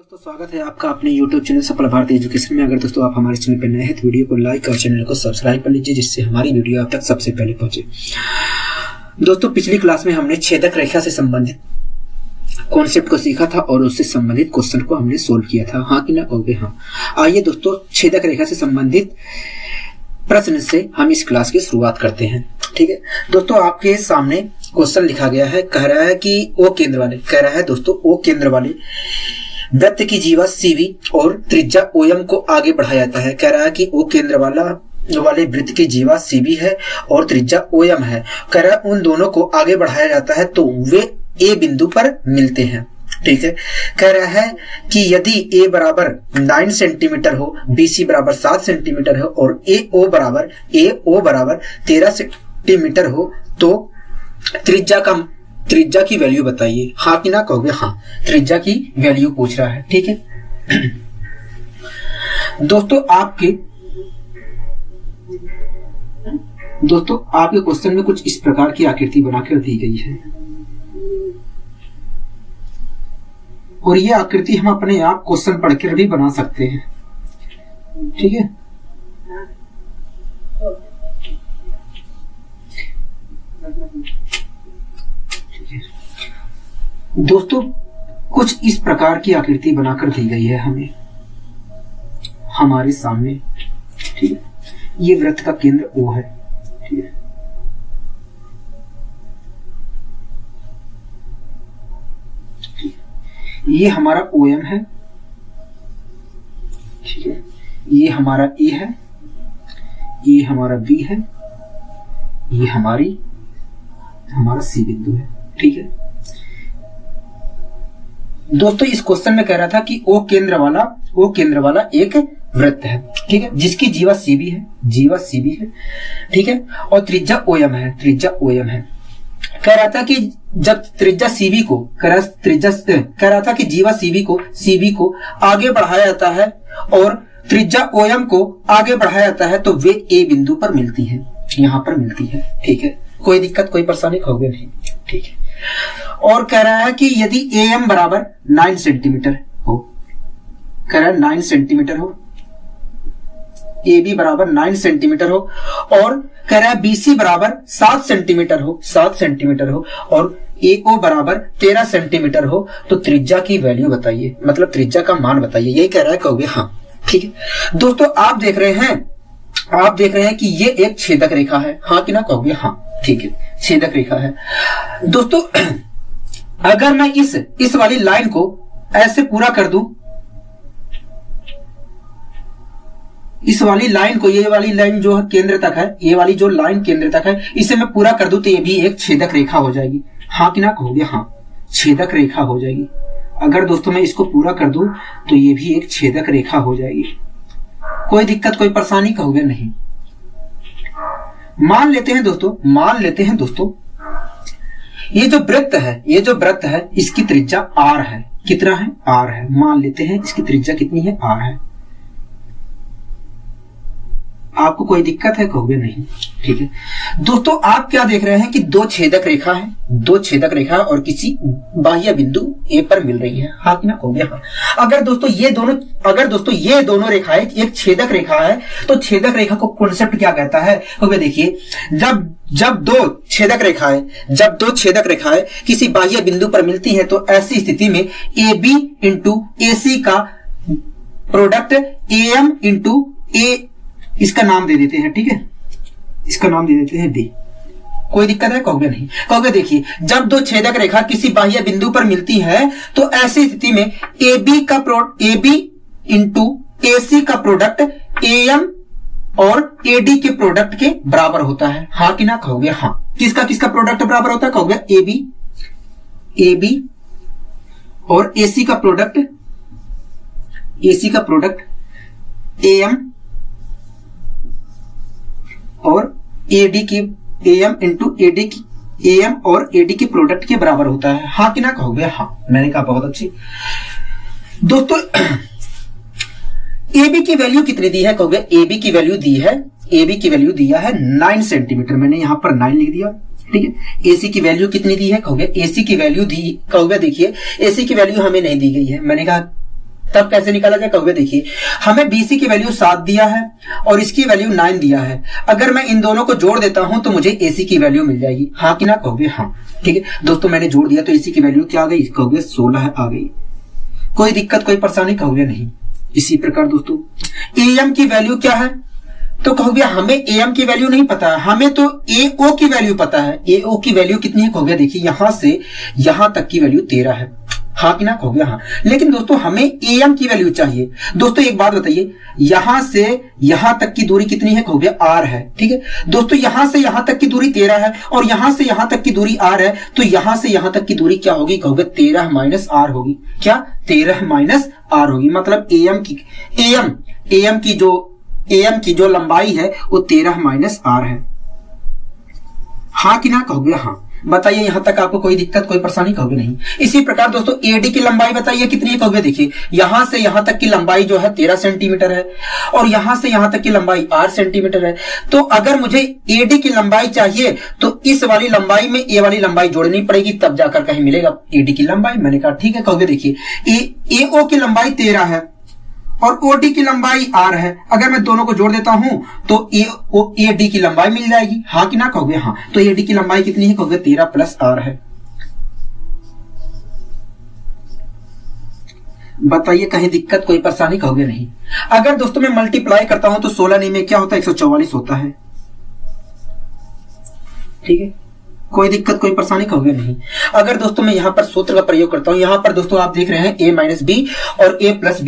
दोस्तों स्वागत है आपका अपने YouTube चैनल सफल भारतीय एजुकेशन में। अगर दोस्तों आप हमारे चैनल पर नए हैं तो वीडियो को लाइक और चैनल को सब्सक्राइब कर लीजिए, जिससे हमारी वीडियो आप तक सबसे पहले पहुंचे। दोस्तों पिछली क्लास में हमने छेदक रेखा से संबंधित कॉन्सेप्ट को सीखा था और उससे संबंधित क्वेश्चन को हमने सोल्व किया था। हाँ कि ना कहोगे? हाँ। आइए दोस्तों छेदक रेखा से संबंधित प्रश्न से हम इस क्लास की शुरुआत करते हैं। ठीक है दोस्तों, आपके सामने क्वेश्चन लिखा गया है। कह रहा है कि ओ केंद्र वाले, कह रहा है दोस्तों ओ केंद्र वाले वृत्त की जीवा सीवी और त्रिज्या ओएम को आगे बढ़ाया जाता है। कह रहा है कि ओ केंद्र वाले वृत्त की जीवा सीवी है और त्रिज्या ओएम है। कह रहा है उन दोनों को आगे बढ़ाया जाता है तो वे ए बिंदु पर मिलते हैं। ठीक है, कह रहा है कि यदि ए बराबर 9 सेंटीमीटर हो, बीसी बराबर 7 सेंटीमीटर हो और ए ओ बराबर 13 सेंटीमीटर हो तो त्रिज्या की वैल्यू बताइए। हाँ कि ना कहोगे? हाँ, त्रिज्या की वैल्यू पूछ रहा है। ठीक है दोस्तों, आपके क्वेश्चन में कुछ इस प्रकार की आकृति बनाकर दी गई है और ये आकृति हम अपने आप क्वेश्चन पढ़कर भी बना सकते हैं। ठीक है, दोस्तों कुछ इस प्रकार की आकृति बनाकर दी गई है हमें हमारे सामने। ठीक है, ये वृत्त का केंद्र O है। ठीक है, ये हमारा OM है। ठीक है, ये हमारा A है, ये हमारा B है, ये हमारा C बिंदु है। ठीक है दोस्तों, इस क्वेश्चन में कह रहा था कि ओ केंद्र वाला एक वृत्त है। ठीक है, जिसकी जीवा सीबी है। ठीक है, और त्रिज्या ओएम है। कह रहा था कि जब त्रिज्या सीबी को कह रहा था कि जीवा सीबी को आगे बढ़ाया जाता है और त्रिज्या ओएम को आगे बढ़ाया जाता है तो वे ए बिंदु पर मिलती है, यहां पर मिलती है। ठीक है, कोई दिक्कत कोई परेशानी होगी नहीं। ठीक है, और कह रहा है कि यदि एएम बराबर 9 सेंटीमीटर हो, कह रहा है 9 सेंटीमीटर हो, ए बी बराबर 9 सेंटीमीटर हो और कह रहा है बीसी बराबर 7 सेंटीमीटर हो और ए ओ बराबर 13 सेंटीमीटर हो तो त्रिज्या की वैल्यू बताइए, मतलब त्रिज्या का मान बताइए। यही कह रहा है, कहोगे? हाँ। ठीक है दोस्तों, आप देख रहे हैं कि ये एक छेदक रेखा है। हाँ कि ना कहोगे? हाँ। ठीक है, छेदक रेखा है दोस्तों। अगर मैं इस वाली लाइन को ऐसे पूरा कर दूं, इस वाली लाइन को, ये वाली लाइन जो है केंद्र तक है, ये वाली जो लाइन केंद्र तक है, इसे मैं पूरा कर दूं तो ये भी एक छेदक रेखा हो जाएगी। हाँ कि ना कहोगे? हाँ, छेदक रेखा हो जाएगी। अगर दोस्तों मैं इसको पूरा कर दूं तो ये भी एक छेदक रेखा हो जाएगी। कोई दिक्कत कोई परेशानी कहोगे? नहीं। मान लेते हैं दोस्तों ये जो वृत्त है इसकी त्रिज्या R है। कितना है? R है। मान लेते हैं इसकी त्रिज्या कितनी है? R है। आपको कोई दिक्कत है? कहोगे नहीं। ठीक है दोस्तों, आप क्या देख रहे हैं कि दो छेदक रेखा और किसी बाह्य बिंदु ए पर मिल रही है। हाँ कि ना कहोगे? हाँ। अगर दोस्तों ये दोनों रेखाएं एक छेदक रेखा है तो छेदक रेखा को कॉन्सेप्ट क्या कहता है? कहोगे देखिए, जब दो छेदक रेखाएं किसी बाह्य बिंदु पर मिलती हैं तो ऐसी स्थिति में ए बी इंटू ए सी का प्रोडक्ट ए एम इंटू ए, इसका नाम दे देते हैं। ठीक है, इसका नाम दे देते हैं डी। कोई दिक्कत है? कहोगे नहीं। कहोगे देखिए, जब दो छेदक रेखा किसी बाह्य बिंदु पर मिलती है तो ऐसी स्थिति में ए बी इंटू ए सी का प्रोडक्ट ए एम और ए डी के प्रोडक्ट के बराबर होता है। हाँ कि ना कहोगे? हाँ। किसका प्रोडक्ट बराबर होता है? कहोगे ए बी और ए सी का ए एम और एडी की एम इंटू एडी की एम और एडी के प्रोडक्ट के बराबर होता है। हाँ कि ना कहोगे? हाँ, मैंने कहा बहुत अच्छी। दोस्तों एबी की वैल्यू कितनी दी है? कहोगे एबी की वैल्यू दिया है 9 सेंटीमीटर। मैंने यहां पर 9 लिख दिया। ठीक है। एसी की वैल्यू कितनी दी है? कहोगे एसी की वैल्यू दी, कहोगे देखिए एसी की वैल्यू हमें नहीं दी गई है। मैंने कहा तब कैसे निकाला जाए कहोगे, देखिए हमें BC की वैल्यू 7 दिया है और इसकी वैल्यू 9 दिया है। अगर मैं इन दोनों को जोड़ देता हूं तो मुझे AC की वैल्यू मिल जाएगी, हाँ कि ना कहोगे हाँ। ठीक है दोस्तों, मैंने जोड़ दिया तो AC की वैल्यू क्या आ गई, कहोगे 16 आ गई। कोई दिक्कत कोई परेशानी कहोगे नहीं। इसी प्रकार दोस्तों AM की वैल्यू क्या है, तो कहोगे हमें AM की वैल्यू नहीं पता है, हमें तो AO की वैल्यू पता है। AO की वैल्यू कितनी है कहोगे, देखिए यहां से यहां तक की वैल्यू 13 है, हाँ कि ना कहोगे हाँ। लेकिन दोस्तों हमें AM की वैल्यू चाहिए। दोस्तों एक बात बताइए, यहां से यहां तक की दूरी कितनी है कहोगे, R है। ठीक है दोस्तों, यहां से यहां तक की दूरी 13 है और यहां से यहां तक की दूरी R है, तो यहां से यहां तक की दूरी क्या होगी कहोगे, 13 माइनस R होगी। क्या 13 माइनस R होगी, मतलब AM की जो लंबाई है वो 13 माइनस R है, हाँ कि ना कहोगे हाँ। बताइए यहां तक आपको कोई दिक्कत कोई परेशानी कहोगे नहीं। इसी प्रकार दोस्तों AD की लंबाई बताइए कितनी है कहोगे, देखिए यहां से यहां तक की लंबाई जो है 13 सेंटीमीटर है और यहां से यहां तक की लंबाई 8 सेंटीमीटर है। तो अगर मुझे AD की लंबाई चाहिए तो इस वाली लंबाई में ये वाली लंबाई जोड़नी पड़ेगी, तब जाकर कहीं मिलेगा AD की लंबाई। मैंने कहा ठीक है कहोगे, देखिए AO की लंबाई 13 है और OD की लंबाई R है। अगर मैं दोनों को जोड़ देता हूं तो AD की लंबाई मिल जाएगी, हाँ कि ना कहोगे हाँ। तो AD की लंबाई कितनी है कहोगे, 13 प्लस R है। बताइए कहीं दिक्कत कोई परेशानी कहोगे नहीं। अगर दोस्तों मैं मल्टीप्लाई करता हूं तो 16 नहीं में क्या होता है, 144 होता है। ठीक है, कोई दिक्कत कोई परेशानी कहोगे नहीं। अगर दोस्तों मैं यहां पर सूत्र का प्रयोग करता हूं, यहां पर दोस्तों आप देख रहे हैं A माइनस बी और A प्लस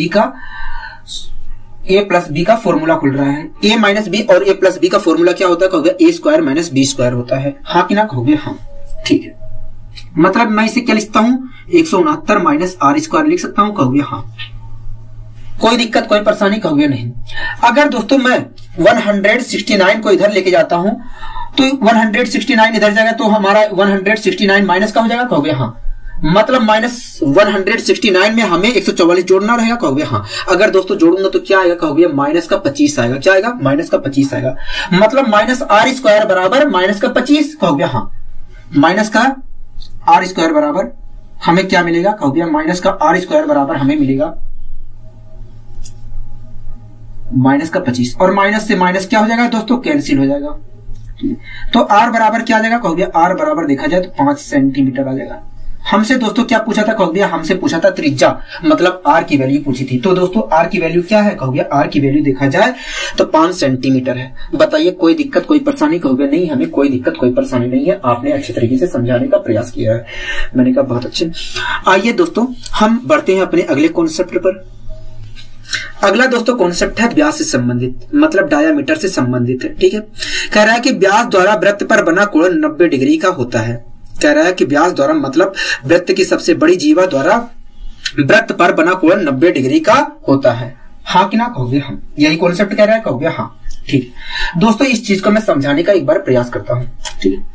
बी का फॉर्मूला खुल रहा है। A माइनस बी और A प्लस बी का फॉर्मूला क्या होता है कहोगे, A square minus B square होता है, हाँ कि ना कहोगे हाँ। ठीक है, मतलब मैं इसे क्या लिखता हूं, 169 माइनस R स्क्वायर लिख सकता हूं कहोगे हाँ। कोई दिक्कत कोई परेशानी कहोगे नहीं। अगर दोस्तों मैं 169 को इधर लेके जाता हूं तो 169 इधर जाएगा तो हमारा 169 माइनस का हो जाएगा कहोगे हाँ। मतलब माइनस 169 में हमें 144 जोड़ना रहेगा कहोगे हाँ। अगर दोस्तों जोड़ूंगा तो क्या आएगा कहोगे, माइनस का 25 आएगा। क्या आएगा, माइनस का 25 आएगा। मतलब माइनस R स्क्वायर बराबर माइनस का 25 कहोगे हाँ। माइनस का R स्क्वायर बराबर हमें क्या मिलेगा कहोगे, माइनस का R स्क्वायर बराबर हमें मिलेगा माइनस का 25 और माइनस से माइनस क्या हो जाएगा दोस्तों, कैंसिल हो जाएगा। तो R बराबर क्या आ जाएगा कहोगे, R बराबर देखा जाए तो 5 सेंटीमीटर आ जाएगा। हमसे दोस्तों क्या पूछा था कहोगे, हमसे पूछा था त्रिज्या, मतलब R की वैल्यू पूछी थी। तो दोस्तों R की वैल्यू क्या है कहोगे, R की वैल्यू देखा जाए तो 5 सेंटीमीटर है। बताइए कोई दिक्कत कोई परेशानी कहोगे नहीं, हमें कोई दिक्कत कोई परेशानी नहीं है। आपने अच्छे तरीके से समझाने का प्रयास किया है, मैंने कहा बहुत अच्छे। आइए दोस्तों हम बढ़ते हैं अपने अगले कॉन्सेप्ट पर। अगला दोस्तों कॉन्सेप्ट है व्यास से संबंधित, मतलब डायामीटर से संबंधित है। ठीक है, कह रहा है कि व्यास द्वारा वृत्त पर बना कोण 90 डिग्री का होता है। कह रहा है कि व्यास द्वारा मतलब वृत्त की सबसे बड़ी जीवा द्वारा वृत्त पर बना कोण 90 डिग्री का होता है, हाँ कि ना कहोगे हम। यही कॉन्सेप्ट कह रहा है कहोगे हाँ। ठीक दोस्तों, इस चीज को मैं समझाने का एक बार प्रयास करता हूं। ठीक है,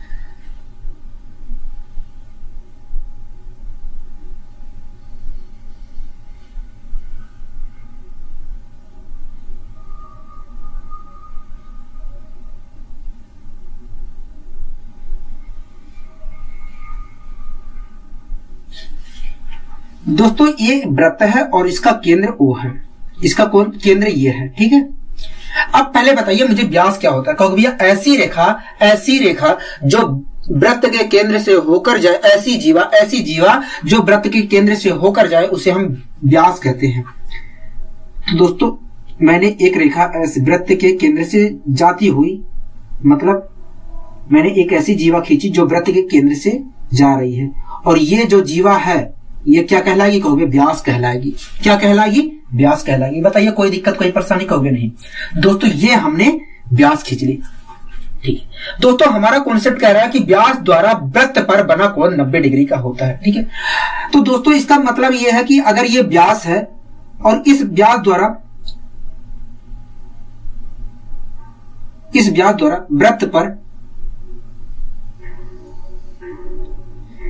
दोस्तों ये वृत्त है और इसका केंद्र O है, इसका कौन केंद्र ये है। ठीक है, अब पहले बताइए मुझे व्यास क्या होता है कहोगे, भैया ऐसी रेखा जो वृत्त के केंद्र से होकर जाए, ऐसी जीवा जो वृत्त के केंद्र से होकर जाए उसे हम व्यास कहते हैं। तो दोस्तों मैंने एक रेखा ऐसे वृत्त के केंद्र से जाती हुई, मतलब मैंने एक ऐसी जीवा खींची जो वृत्त के केंद्र से जा रही है और ये जो जीवा है ये क्या कहलाएगी कहोगे, व्यास कहलाएगी। क्या कहलाएगी, व्यास कहलाएगी। बताइए कोई दिक्कत कोई परेशानी कहोगे नहीं। दोस्तों ये हमने व्यास खींच ली। ठीक है दोस्तों, हमारा कॉन्सेप्ट कह रहा है कि व्यास द्वारा वृत्त पर बना कोण 90 डिग्री का होता है। ठीक है, तो दोस्तों इसका मतलब यह है कि अगर ये व्यास है और इस व्यास द्वारा वृत्त पर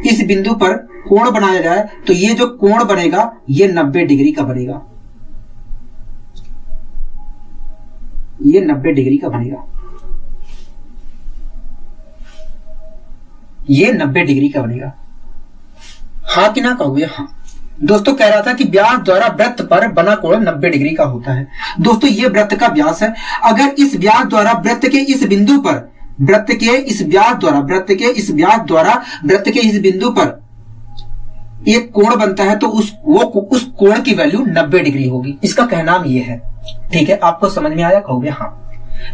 इस बिंदु पर कोण बनाया जाए तो ये जो कोण बनेगा ये 90 डिग्री का बनेगा, ये 90 डिग्री का बनेगा, ये 90 डिग्री का बनेगा, हाँ कि ना कहोगे हाँ। दोस्तों कह रहा था कि व्यास द्वारा वृत्त पर बना कोण 90 डिग्री का होता है। दोस्तों ये वृत्त का व्यास है। अगर इस व्यास द्वारा वृत्त के इस बिंदु पर वृत्त के इस बिंदु पर एक कोण बनता है तो उस कोण की वैल्यू 90 डिग्री होगी। इसका कहना ये है। ठीक है, आपको समझ में आया? कहोगे हाँ।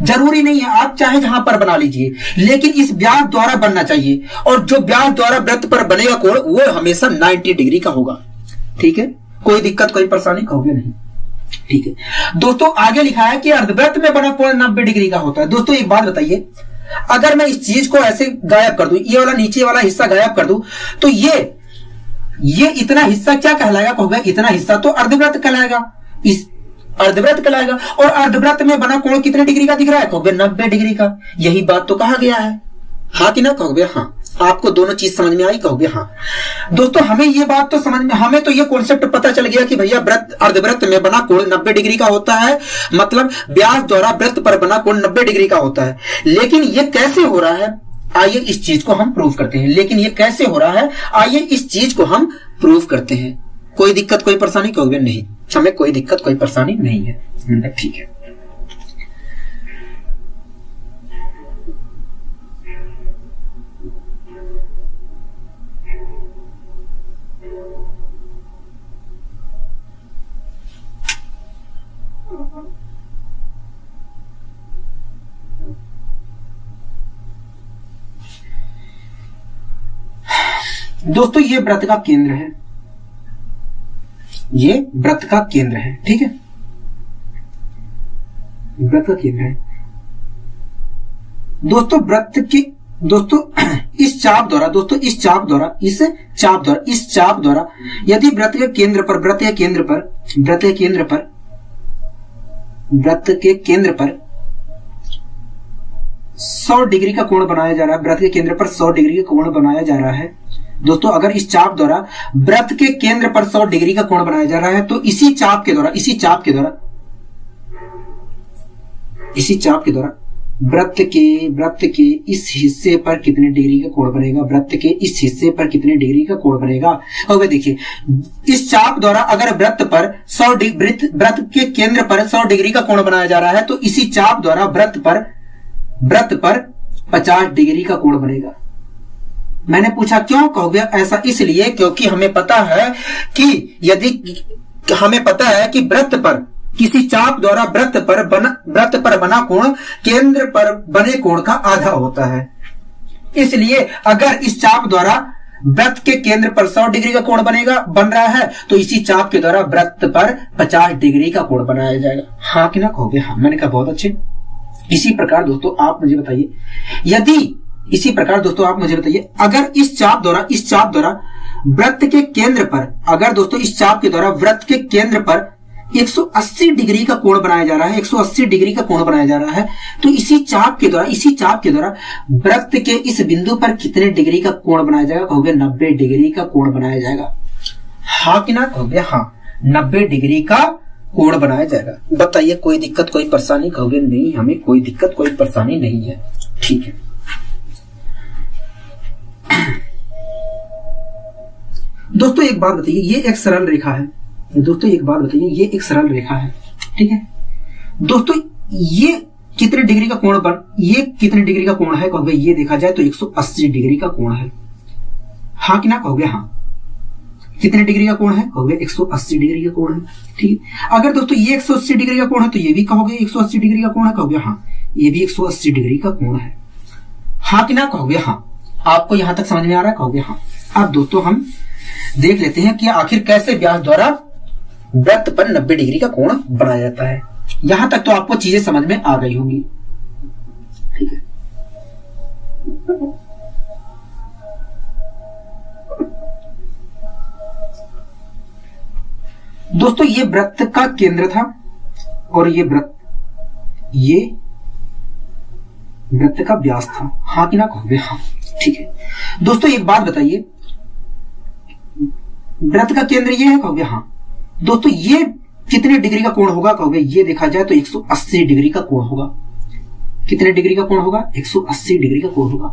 जरूरी नहीं है, आप चाहे जहां पर बना लीजिए, लेकिन इस व्यास द्वारा बनना चाहिए, और जो व्यास द्वारा वृत्त पर बनेगा कोण वो हमेशा 90 डिग्री का होगा। ठीक है, कोई दिक्कत कोई परेशानी? कहोगे नहीं। ठीक है दोस्तों, आगे लिखा है कि अर्धवृत्त में बना कोण 90 डिग्री का होता है। दोस्तों एक बात बताइए, अगर मैं इस चीज को ऐसे गायब कर दूं, ये वाला नीचे वाला हिस्सा गायब कर दूं, तो ये इतना हिस्सा क्या कहलाएगा? कहोगे इतना हिस्सा तो अर्धवृत्त कहलाएगा, इस अर्धवृत्त कहलाएगा। और अर्धवृत्त में बना कोण कितने डिग्री का दिख रहा है? कहोगे 90 डिग्री का। यही बात तो कहा गया है, हाँ कि ना? कहोगे हाँ। आपको दोनों चीज समझ में आई? कहोगे हाँ। दोस्तों हमें ये बात तो समझ में, हमें तो ये कॉन्सेप्ट पता चल गया कि भैया अर्धवृत्त में बना कोण 90 डिग्री का होता है, मतलब व्यास द्वारा वृत्त पर बना कोण 90 डिग्री का होता है। लेकिन ये कैसे हो रहा है, आइए इस चीज को हम प्रूव करते हैं। लेकिन ये कैसे हो रहा है, आइए इस चीज को हम प्रूव करते हैं। कोई दिक्कत कोई परेशानी? कहोगे नहीं, हमें कोई दिक्कत कोई परेशानी नहीं है। ठीक है, दोस्तों ये वृत्त का केंद्र है, ये वृत्त का केंद्र है। ठीक है, वृत्त का केंद्र है। दोस्तों वृत्त के इस चाप द्वारा यदि वृत्त के केंद्र पर 100 डिग्री का कोण बनाया जा रहा है, वृत्त के केंद्र पर 100 डिग्री का कोण बनाया जा रहा है। दोस्तों अगर इस चाप द्वारा वृत्त के केंद्र पर 100 डिग्री का कोण बनाया जा रहा है, तो इसी चाप के द्वारा वृत्त के इस हिस्से पर कितने डिग्री का कोण बनेगा? वृत्त के इस हिस्से पर कितने डिग्री का कोण बनेगा? और देखिए, इस चाप द्वारा अगर वृत्त के केंद्र पर 100 डिग्री का कोण बनाया जा रहा है, तो इसी चाप द्वारा वृत्त पर 50 डिग्री का कोण बनेगा। मैंने पूछा क्यों? कहोगे ऐसा इसलिए क्योंकि हमें पता है कि वृत्त पर किसी चाप द्वारा वृत्त पर बना कोण केंद्र पर बने कोण का आधा होता है। इसलिए अगर इस चाप द्वारा वृत्त के केंद्र पर 100 डिग्री का कोण बन रहा है, तो इसी चाप के द्वारा वृत्त पर 50 डिग्री का कोण बनाया जाएगा। हाँ कि ना? कहोगे हाँ। मैंने कहा बहुत अच्छे। इसी प्रकार दोस्तों आप मुझे बताइए, अगर इस चाप द्वारा वृत्त के केंद्र पर, अगर दोस्तों इस चाप के द्वारा वृत्त के केंद्र पर 180 डिग्री का कोण बनाया जा रहा है, 180 डिग्री का कोण बनाया जा रहा है, तो इसी चाप के द्वारा वृत्त के इस बिंदु पर कितने डिग्री का कोण बनाया जाएगा? कहोगे 90 डिग्री का कोण बनाया जाएगा। हाँ कि ना? कहोगे हाँ, 90 डिग्री का कोण बनाया जाएगा। बताइए कोई दिक्कत कोई परेशानी? कहोगे नहीं, हमें कोई दिक्कत कोई परेशानी नहीं है। ठीक है दोस्तों एक बात बताइए, ये एक सरल रेखा है। ठीक है दोस्तों, ये कितने डिग्री का कोण है? कहोगे ये देखा जाए तो 180 डिग्री का कोण है। हाँ कि ना? कहोगे हाँ। कितने डिग्री का कोण है? कहोगे 180 डिग्री का कोण है। ठीक है, अगर दोस्तों ये 180 डिग्री का कोण है, तो ये भी कहोगे 180 डिग्री का कोण है। कहोगे हाँ, ये भी 180 डिग्री का कोण है। हाँ कि ना? कहोगे हाँ। आपको यहां तक समझ में आ रहा है? कहोगे हाँ। अब दोस्तों हम देख लेते हैं कि आखिर कैसे व्यास द्वारा वृत्त पर 90 डिग्री का कोण बनाया जाता है। यहां तक तो आपको चीजें समझ में आ गई होंगी। ठीक है, दोस्तों ये वृत्त का केंद्र था और ये वृत्त का व्यास था। हाँ कि ना? कहोगे हाँ। ठीक है दोस्तों एक बात बताइए, वृत्त का केंद्र ये है? कहोगे हाँ। दोस्तों ये कितने डिग्री का कोण होगा? कहोगे ये देखा जाए तो 180 डिग्री का कोण होगा। कितने डिग्री का कोण होगा? 180 डिग्री का कोण होगा।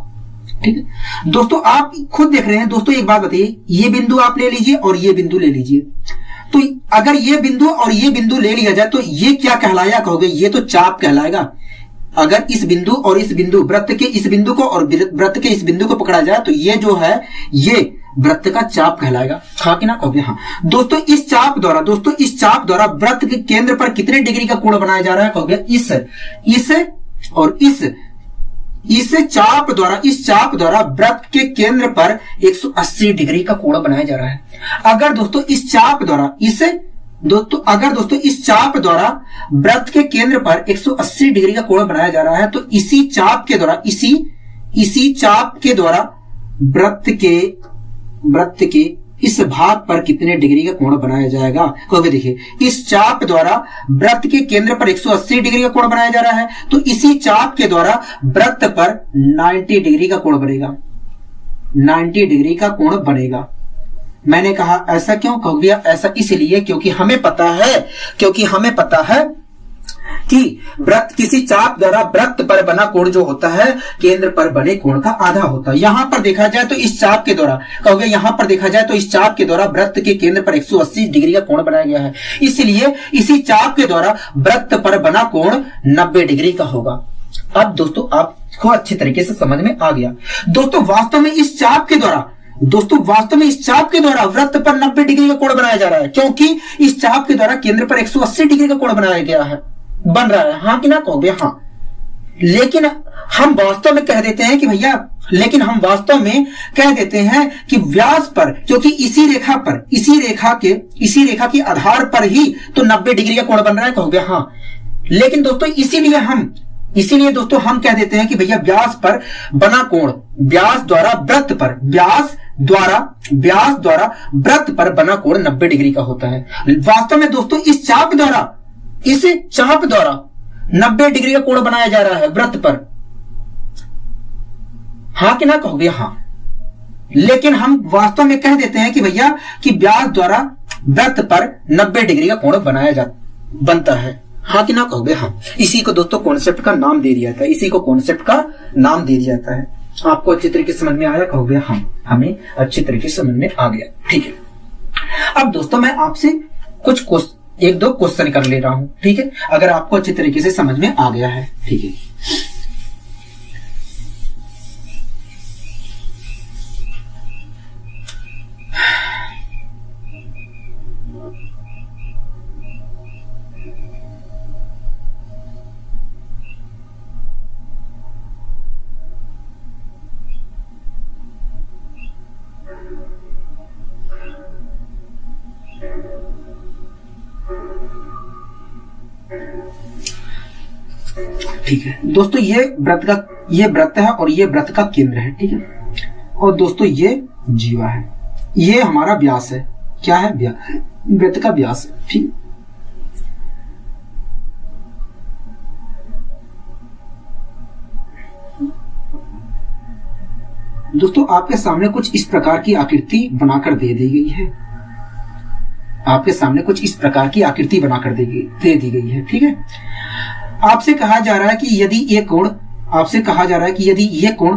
ठीक है दोस्तों, आप खुद देख रहे हैं दोस्तों। एक बात बताइए, ये बिंदु आप ले लीजिए और ये बिंदु ले लीजिए, तो अगर ये बिंदु और ये बिंदु ले लिया जाए तो ये क्या कहलाया कहोगे? ये तो चाप कहलाएगा। अगर इस बिंदु और इस बिंदु, वृत्त के इस बिंदु को और वृत्त के इस बिंदु को पकड़ा जाए तो ये जो है ये वृत्त का चाप कहलाएगा। हाँ कि ना कहोगे? हाँ दोस्तों, इस चाप द्वारा वृत्त के केंद्र पर कितने डिग्री का कोण बनाया जा रहा है कहोगे? इस चाप द्वारा वृत्त के केंद्र पर 180 डिग्री का कोण बनाया जा रहा है। अगर दोस्तों इस चाप द्वारा वृत्त के केंद्र पर 180 डिग्री का कोण बनाया जा रहा है तो इसी चाप के द्वारा वृत्त के इस भाग पर कितने डिग्री का कोण बनाया जाएगा कहोगे? देखिए, इस चाप द्वारा वृत्त के केंद्र पर 180 डिग्री का कोण बनाया जा रहा है तो इसी चाप के द्वारा वृत्त पर 90 डिग्री का कोण बनेगा। 90 डिग्री का कोण बनेगा। मैंने कहा ऐसा क्यों कहोगे? ऐसा इसलिए क्योंकि हमें पता है कि वृत्त किसी चाप द्वारा वृत्त पर बना कोण जो होता है केंद्र पर बने कोण का आधा होता है। यहां पर देखा जाए तो इस चाप के द्वारा कहोगे, यहां पर देखा जाए तो इस चाप के द्वारा वृत्त के केंद्र पर 180 डिग्री का कोण बनाया गया है, इसलिए इसी चाप के द्वारा वृत्त पर बना कोण 90 डिग्री का होगा। अब दोस्तों आपको अच्छी तरीके से समझ में आ गया। दोस्तों वास्तव में इस चाप के द्वारा वृत्त पर 90 डिग्री का कोण बनाया जा रहा है, क्योंकि इस चाप के द्वारा केंद्र पर 180 डिग्री का कोण बनाया गया है, बन रहा है। हाँ कि ना कहोगे? हाँ। लेकिन हम वास्तव में कह देते हैं कि व्यास पर, क्योंकि इसी रेखा के आधार पर ही तो 90 डिग्री का कोण बन रहा है कहोगे? हाँ। लेकिन दोस्तों इसीलिए दोस्तों हम कह देते हैं कि भैया व्यास पर बना कोण, व्यास द्वारा वृत्त पर बना कोण 90 डिग्री का होता है। वास्तव में दोस्तों इस चाप द्वारा 90 डिग्री का कोण बनाया जा रहा है वृत्त पर। हाँ कि ना कहोगे? हाँ। लेकिन हम वास्तव में कह देते हैं कि भैया कि व्यास द्वारा वृत्त पर 90 डिग्री का कोण बनता है। हाँ कि ना कहोगे? हाँ। इसी को दोस्तों कॉन्सेप्ट का नाम दे दिया जाता है। आपको अच्छी तरीके से समझ में आया कहोगे? हाँ, हमें अच्छी तरीके से समझ में आ गया। ठीक है, अब दोस्तों मैं आपसे एक दो क्वेश्चन कर ले रहा हूं। ठीक है, अगर आपको अच्छी तरीके से समझ में आ गया है। ठीक है, ठीक है दोस्तों, ये वृत्त है और ये वृत्त का केंद्र है। ठीक है, और दोस्तों ये जीवा है, ये हमारा व्यास है। क्या है? वृत्त का व्यास है। ठीक, दोस्तों आपके सामने कुछ इस प्रकार की आकृति बनाकर दे दी गई है। ठीक है, आपसे कहा जा रहा है कि यदि ये कोण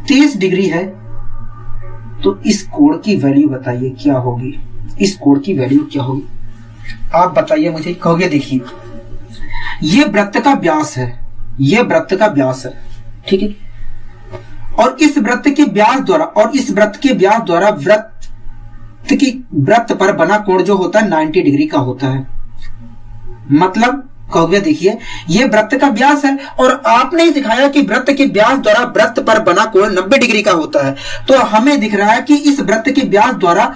30 डिग्री है तो इस कोण की वैल्यू बताइए क्या होगी? आप बताइए मुझे। कहोगे देखिए, ये वृत्त का व्यास है, ठीक है, और इस वृत्त के व्यास द्वारा वृत्त पर बना कोण जो होता है 90 डिग्री का होता है। मतलब कहोगे देखिए, ये वृत्त का व्यास है और आपने ही दिखाया कि वृत्त के व्यास द्वारा वृत्त पर बना कोण 90 डिग्री का होता है, तो हमें दिख रहा है कि इस वृत्त के व्यास द्वारा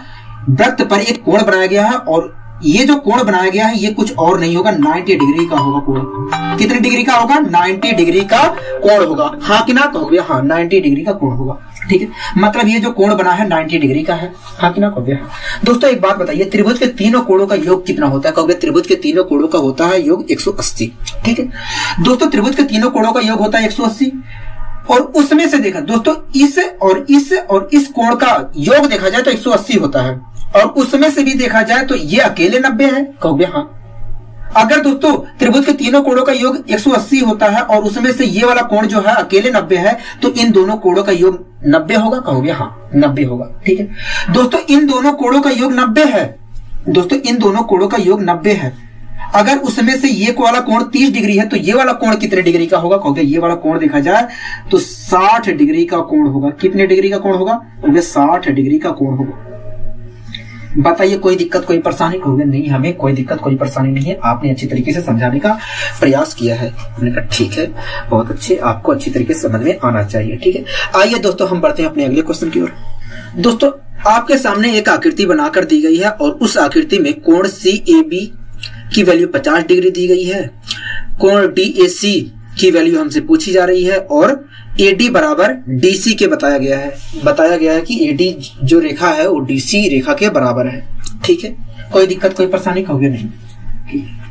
वृत्त पर एक कोण बनाया गया है और ये जो कोण बनाया गया है ये कुछ और नहीं होगा, 90 डिग्री का होगा कोण। कितने डिग्री का होगा? 90 डिग्री का कोण होगा। हाँ कि ना कहोगे? हाँ, 90 डिग्री का कोण होगा। ठीक है, मतलब ये जो कोण बना है 90 डिग्री का है। हाँ कि ना कहोगे? हाँ। दोस्तों एक बात बताइए, त्रिभुज के तीनों कोणों का योग कितना होता है? कहोगे त्रिभुज के तीनों कोणों का होता है योग 180। ठीक है दोस्तों, त्रिभुज के तीनों कोणों का योग होता है 180 और उसमें से देखा दोस्तों इस कोण का योग देखा जाए तो 180 होता है और उसमें से भी देखा जाए तो ये अकेले 90 है। कहोगे हाँ, अगर दोस्तों त्रिभुज के तीनों कोणों का योग 180 होता है और उसमें से ये वाला कोण जो है अकेले 90 है, तो इन दोनों कोणों का योग 90 होगा। कहोगे हाँ 90 होगा। ठीक है दोस्तों, इन दोनों कोणों का योग 90 है। दोस्तों इन दोनों कोणों का योग 90 है। अगर उसमें से ये वाला कोण 30 डिग्री है तो ये वाला कोण कितने डिग्री का होगा? कहोगे ये वाला कोण देखा जाए तो 60 डिग्री का कोण होगा। कितने डिग्री का कोण होगा? कहोगे 60 डिग्री का कोण होगा। बताइए कोई दिक्कत कोई परेशानी? कहोगे नहीं, हमें कोई दिक्कत कोई परेशानी नहीं है, आपने अच्छी तरीके से समझाने का प्रयास किया है। मैंने कहा ठीक है, बहुत अच्छे, आपको अच्छी तरीके से समझ में आना चाहिए। ठीक है, आइए दोस्तों हम बढ़ते हैं अपने अगले क्वेश्चन की ओर। दोस्तों आपके सामने एक आकृति बनाकर दी गई है और उस आकृति में कोण CAB की वैल्यू 50 डिग्री दी गई है, कोण DAC की वैल्यू हमसे पूछी जा रही है और AD बराबर DC के बताया गया है कि AD जो रेखा है वो DC रेखा के बराबर है। ठीक है, कोई दिक्कत कोई परेशानी? कहोगे नहीं। ठीक है,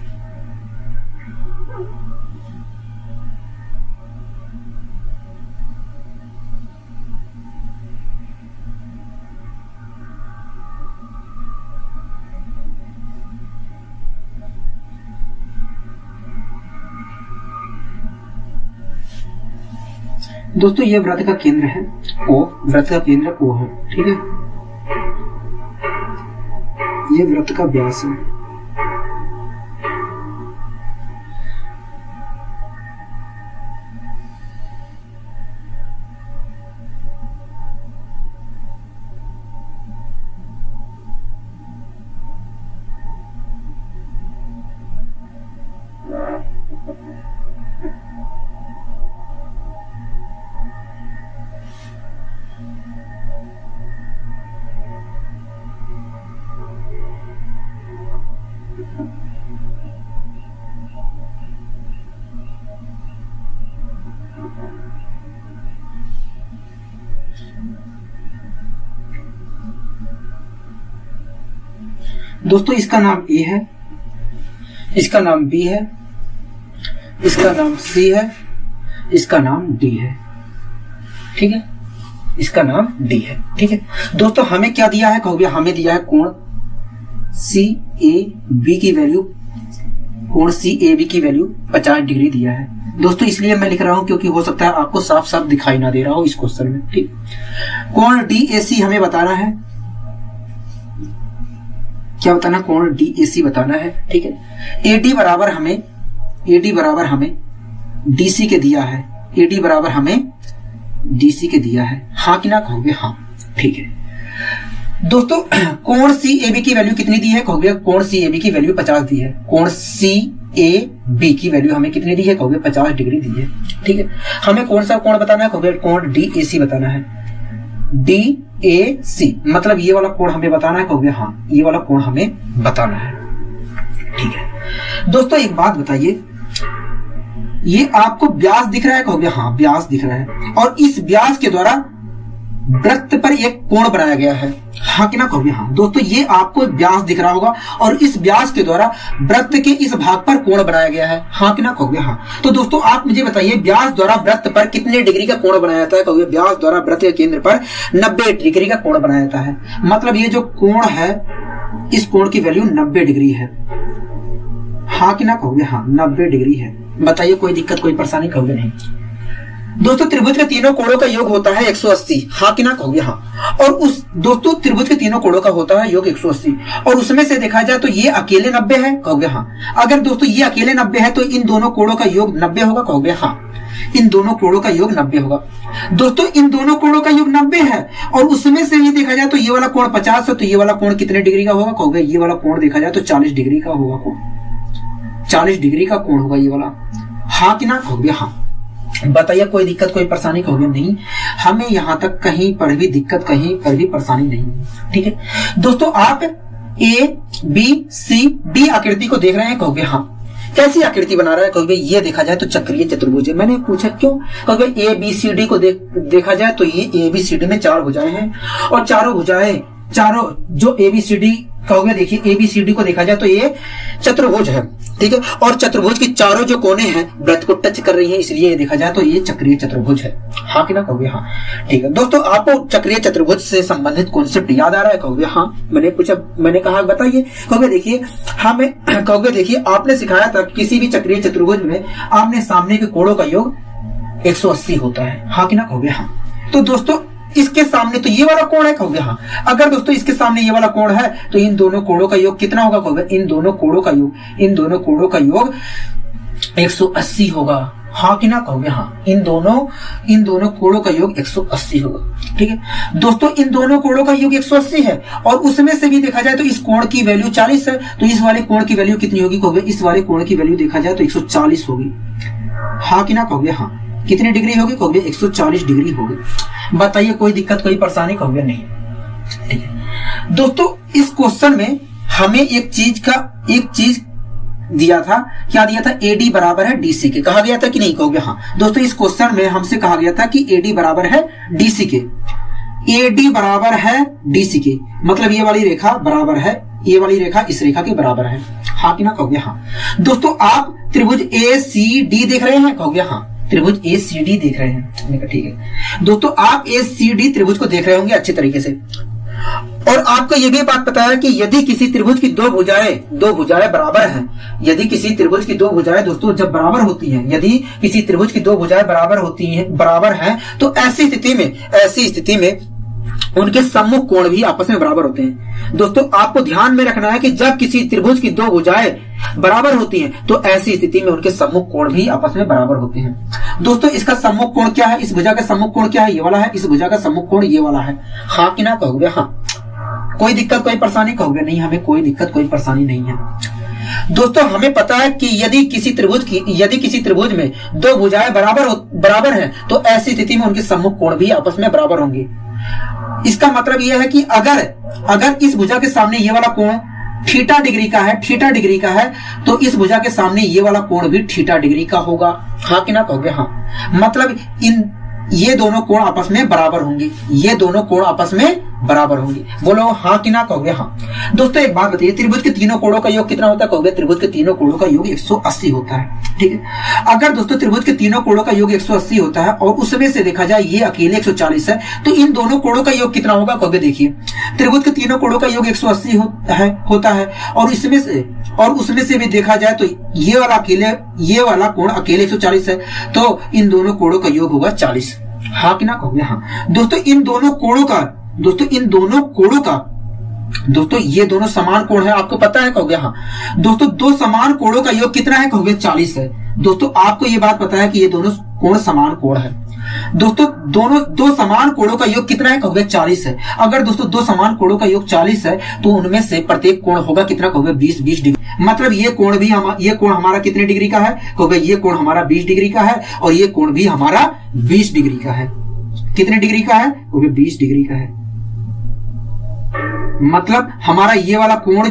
दोस्तों ये वृत्त का केंद्र है O, वृत्त का केंद्र O है। ठीक है, ये वृत्त का व्यास है। दोस्तों इसका नाम A है, इसका नाम B है, इसका नाम C है, इसका नाम D है। ठीक है, इसका नाम D है। ठीक है दोस्तों, हमें क्या दिया है? कहोगे हमें दिया है कोण CAB की वैल्यू, कोण CAB की वैल्यू 50 डिग्री दिया है। दोस्तों इसलिए मैं लिख रहा हूं क्योंकि हो सकता है आपको साफ साफ दिखाई ना दे रहा हो इस क्वेश्चन में। ठीक, कोण DAC हमें बताना है। क्या बताना? कोण DAC बताना है। ठीक है, AD बराबर हमें DC के दिया है, AD बराबर हमें DC के दिया है। हाँ कि ना? कहोगे हाँ। ठीक है दोस्तों, कोण CAB की वैल्यू कितनी दी है? कहोगे कोण CAB की वैल्यू 50 दी है। कोण CAB की वैल्यू हमें कितनी दी है? कहोगे 50 डिग्री दी है। ठीक है, हमें कौन सा कोण बताना है? कहोगे कोण DAC बताना है। DAC मतलब ये वाला कोण हमें बताना है। कहोगे हाँ, ये वाला कोण हमें बताना है। ठीक है दोस्तों, एक बात बताइए, ये आपको व्यास दिख रहा है? कहोगे हाँ व्यास दिख रहा है, और इस व्यास के द्वारा वृत्त पर एक कोण बनाया गया है। हाँ कि ना? कहोगे हाँ। दोस्तों ये आपको व्यास दिख रहा होगा और इस व्यास के द्वारा वृत्त के इस भाग पर कोण बनाया गया है। हाँ कि ना? कहोगे हाँ। तो दोस्तों आप मुझे बताइए, व्यास द्वारा वृत्त पर कितने डिग्री का कोण बनाया जाता है? कहोगे व्यास द्वारा वृत्त के केंद्र पर 90 डिग्री का कोण बनाया जाता है। मतलब ये जो कोण है, इस कोण की वैल्यू 90 डिग्री है। हाँ कि ना? कहोगे हाँ 90 डिग्री है। बताइए कोई दिक्कत कोई परेशानी? कहोगे नहीं। दोस्तों त्रिभुज के तीनों कोणों का योग होता है 180। हाँ कि ना? कहोगे हाँ। और उस दोस्तों त्रिभुज के तीनों कोणों का होता है योग 180 और उसमें से देखा जाए तो ये अकेले 90 है। कहोगे हाँ। अगर दोस्तों ये अकेले 90 है तो इन दोनों कोणों का योग 90 होगा। कहोगे हाँ, इन दोनों कोणों का योग 90 होगा। दोस्तों इन दोनों कोणों का योग 90 है और उसमें से ये देखा जाए तो ये वाला कोण 50 है, तो ये वाला कोण कितने डिग्री का होगा? कहोगे ये वाला कोण देखा जाए तो 40 डिग्री का होगा। 40 डिग्री का कोण होगा ये वाला। हाँ कि ना? कहोगे हाँ। बताइए कोई दिक्कत कोई परेशानी? कहोगे नहीं, हमें यहां तक कहीं पर भी दिक्कत, कहीं पर भी परेशानी नहीं। ठीक है दोस्तों, आप A B C D आकृति को देख रहे हैं? कहोगे हाँ। कैसी आकृति बना रहा है? कहोगे ये देखा जाए तो चक्रीय चतुर्भुज है। मैंने पूछा क्यों? कहोगे ABCD को देखा जाए तो ये ABCD में 4 भुजाएं हैं और चारों भुजाएं, चारों जो ABCD कहोगे देखिए ABCD को देखा जाए तो ये चतुर्भुज है, ठीक है, और चतुर्भुज की चारों जो कोने हैं वृत्त को टच कर रही हैं, इसलिए ये देखा जाए तो ये चक्रीय चतुर्भुज है। हाँ कि ना कहोगे हाँ, ठीक है। दोस्तों आपको चक्रीय चतुर्भुज से संबंधित कॉन्सेप्ट याद आ रहा है? कहोगे हाँ। मैंने पूछा, मैंने कहा बताइए। कहोगे देखिए हाँ, मैं कहोगे देखिए आपने सिखाया था किसी भी चक्रीय चतुर्भुज में आमने सामने के कोणों का योग 180 होता है। हाँ कि ना कहोगे हाँ। तो दोस्तों इसके सामने तो ये वाला कोण है, कहोगे हाँ। अगर दोस्तों इसके सामने ये वाला कोण है तो इन दोनों कोणों का योग कितना होगा? कहोगे इन दोनों कोणों का योग 180 होगा। हाँ कि ना कहोगे हाँ। इन दोनों कोणों का योग 180 होगा, ठीक है। दोस्तों इन दोनों कोणों का योग 180 है और उसमें से भी देखा जाए तो इस कोण की वैल्यू 40 है, तो इस वाले कोण की वैल्यू कितनी होगी? कहोगे इस वाले कोण की वैल्यू देखा जाए तो 140 होगी। हाँ कि ना कहोगे हाँ। कितनी डिग्री होगी? कहोगे 140 डिग्री होगी। बताइए कोई दिक्कत, कोई परेशानी? कहोगे नहीं, ठीक है। दोस्तों इस क्वेश्चन में हमें एक चीज दिया था, क्या दिया था? AD बराबर है DC के, कहा गया था कि नहीं? कहोगे हाँ। दोस्तों इस क्वेश्चन में हमसे कहा गया था कि AD बराबर है DC के, AD बराबर है DC के, मतलब ये वाली रेखा बराबर है, ये वाली रेखा इस रेखा के बराबर है। हाँ कि ना कहोगे हाँ। दोस्तों आप त्रिभुज ACD देख रहे हैं? कहोगे हाँ, त्रिभुज ACD देख रहे हैं। मैंने कहा ठीक है। दोस्तों आप ACD त्रिभुज को देख रहे होंगे अच्छे तरीके से, और आपको यह भी बात पता है कि यदि किसी त्रिभुज की दो भुजाएं बराबर हैं, यदि किसी त्रिभुज की दो भुजाएं दोस्तों जब बराबर होती हैं, यदि किसी त्रिभुज की दो भुजाएं बराबर हैं, तो ऐसी स्थिति में उनके सम्मुख कोण भी आपस में बराबर होते हैं। दोस्तों आपको ध्यान में रखना है कि जब किसी त्रिभुज की दो भुजाएं बराबर होती हैं तो ऐसी स्थिति में उनके सम्मुख कोण भी आपस में बराबर होते हैं। दोस्तों इसका सम्मुख कोण क्या है? इस भुजा का सम्मुख कोण क्या है? ये वाला है। इस भुजा का सम्मुख कोण ये वाला है। हाँ कि ना कहोगे हाँ। कोई दिक्कत, कोई परेशानी? कहोगे नहीं, हमें कोई दिक्कत, कोई परेशानी नहीं है। दोस्तों हमें पता है कि यदि किसी त्रिभुज में दो भुजाएं बराबर हैं तो ऐसी स्थिति में उनके सम्मुख कोण भी आपस में बराबर होंगे। इसका मतलब यह है कि अगर इस भुजा के सामने ये वाला कोण थीटा डिग्री का है तो इस भुजा के सामने ये वाला कोण भी थीटा डिग्री का होगा। हाँ कि ना कहोगे हाँ। मतलब ये दोनों कोण आपस में बराबर होंगे, ये दोनों कोण आपस में बराबर होंगे। बोलो हाँ कि ना कहोगे हाँ। दोस्तों एक बात बताइए, त्रिभुज के तीनों कोणों का योग कितना होता है? कहोगे त्रिभुज के तीनों कोणों का योग 180 होता है, ठीक है। अगर दोस्तों त्रिभुज के तीनों कोणों का योग 180 होता है और उसमें से देखा जाए ये अकेले 140 है, तो इन दोनों कोणों का योग कितना होगा? कहोगे देखिए त्रिभुज के तीनों कोणों का योग 180 होता है और उसमें से भी देखा जाए तो ये वाला कोण अकेले 140 है, तो इन दोनों कोणों का योग होगा 40। हाँ कि ना कहोगे हाँ। दोस्तों ये दोनों समान कोण है, आपको पता है? कहोगे हाँ। दोस्तों दो समान कोणों का योग कितना है? कहोगे 40 है। दोस्तों आपको ये बात पता है कि ये दोनों कोण समान कोण है। दोस्तों दो समान कोणों का योग कितना है? कहोगे 40 है। अगर दोस्तों दो समान कोणों का योग 40 है तो उनमें से प्रत्येक कोण होगा कितना? कहोगे 20 डिग्री। मतलब ये कोण हमारा कितने डिग्री का है? कहोगे ये कोण हमारा 20 डिग्री का है और ये कोण भी हमारा 20 डिग्री का है। कितने डिग्री का है? कहोगे 20 डिग्री का है। मतलब हमारा ये वाला कोण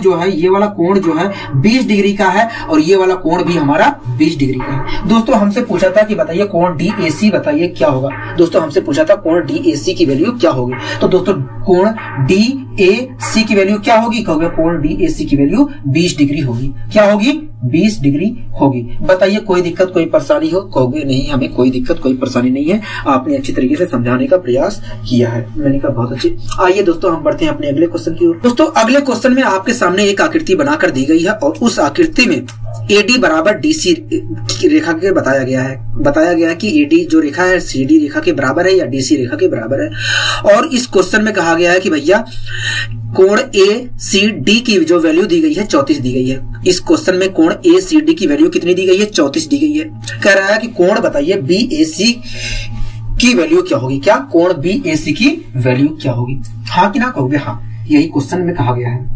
जो है 20 डिग्री का है और ये वाला कोण भी हमारा 20 डिग्री का है। दोस्तों हमसे पूछा था कि बताइए कोण DAC बताइए क्या होगा। दोस्तों हमसे पूछा था कोण DAC की वैल्यू क्या होगी। तो दोस्तों कोण DAC की वैल्यू क्या होगी? कहोगे कोण DAC की वैल्यू 20 डिग्री होगी। क्या होगी? 20 डिग्री होगी। बताइए कोई दिक्कत, कोई परेशानी हो? कहोगे नहीं, हमें कोई दिक्कत, कोई परेशानी नहीं है। आपने अच्छी तरीके से समझाने का प्रयास किया है। मैंने कहा बहुत अच्छे। आइए दोस्तों हम बढ़ते हैं अपने अगले क्वेश्चन की ओर। दोस्तों अगले क्वेश्चन में आपके सामने एक आकृति बनाकर दी गई है और उस आकृति में AD बराबर DC रेखा के बताया गया है कि AD जो रेखा है CD रेखा के बराबर है या DC रेखा के बराबर है। और इस क्वेश्चन में कहा गया है कि भैया कोण ACD की जो वैल्यू दी गई है 34 दी गई है। इस क्वेश्चन में कोण ACD की वैल्यू कितनी दी गई है? 34 दी गई है। कह रहा है कि कोण बताइए BAC की वैल्यू क्या होगी। क्या कोण BAC की वैल्यू क्या होगी? हाँ कि ना कहोगे हाँ। यही क्वेश्चन में कहा गया है।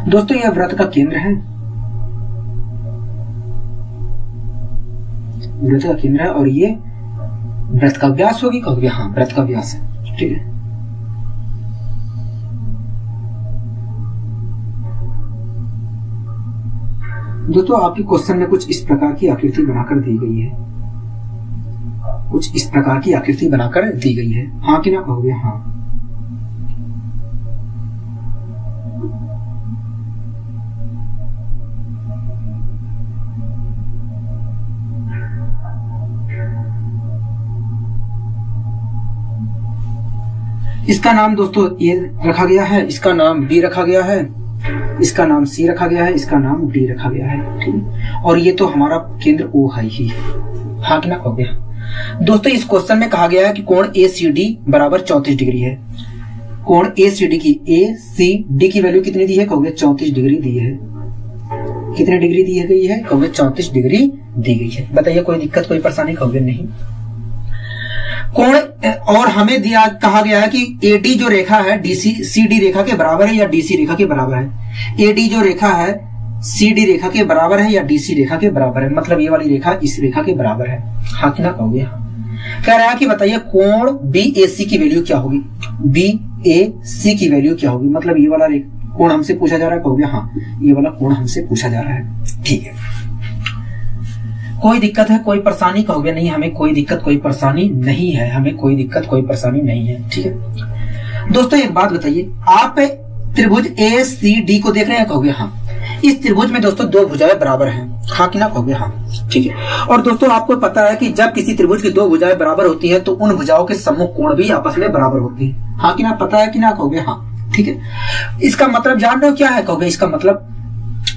दोस्तों यह वृत्त का केंद्र है, और ये वृत्त का व्यास होगी, कहोगे हाँ वृत्त का व्यास है। ठीक है, दोस्तों आपके क्वेश्चन में कुछ इस प्रकार की आकृति बनाकर दी गई है, कुछ इस प्रकार की आकृति बनाकर दी गई है, हाँ कि ना कहोगे हाँ। इसका नाम दोस्तों ए रखा गया है, इसका नाम बी रखा गया है, इसका नाम सी रखा गया है, इसका नाम डी रखा गया है। ठीक है, और ये तो हमारा केंद्र ओ है ही, हाँ कि ना कहोगे। दोस्तों इस क्वेश्चन में कहा गया है कि कोण ACD बराबर 34 डिग्री है। कोण ACD की वैल्यू कितनी दी है, कहोगे 34 डिग्री दी है। कितने डिग्री दी गई है, कहोगे 34 डिग्री दी गई है। बताइए कोई दिक्कत कोई परेशानी, कहोगे नहीं। कोण और हमें दिया कहा गया है कि AD जो रेखा है CD रेखा के बराबर है या DC रेखा के बराबर है। AD जो रेखा है CD रेखा के बराबर है या DC रेखा के बराबर है, मतलब ये वाली रेखा इस रेखा के बराबर है, हाँ कि ना कहोगे हाँ। कह रहा है कि बताइए कोण BAC की वैल्यू क्या होगी, BAC की वैल्यू क्या होगी, मतलब ये वाला कोण हमसे पूछा जा रहा है, कहोगे हाँ ये वाला कोण हमसे पूछा जा रहा है। ठीक है, कोई दिक्कत है कोई परेशानी, कहोगे नहीं हमें कोई दिक्कत कोई परेशानी नहीं है, हमें कोई दिक्कत कोई परेशानी नहीं है। ठीक है दोस्तों एक बात बताइए, आप त्रिभुज ACD को देख रहे हैं, कहोगे हाँ। इस त्रिभुज में दोस्तों दो भुजाएं बराबर हैं, हाँ कि ना कहोगे हाँ। ठीक है, और दोस्तों आपको पता है कि जब किसी त्रिभुज की दो भुजाएं बराबर होती हैं तो उन भुजाओं के सम्मुख कोण भी आपस में बराबर होते हैं, हाँ कि ना, पता है कि ना, कहोगे हाँ। ठीक है, इसका मतलब जान रहे हो क्या है, कहोगे इसका मतलब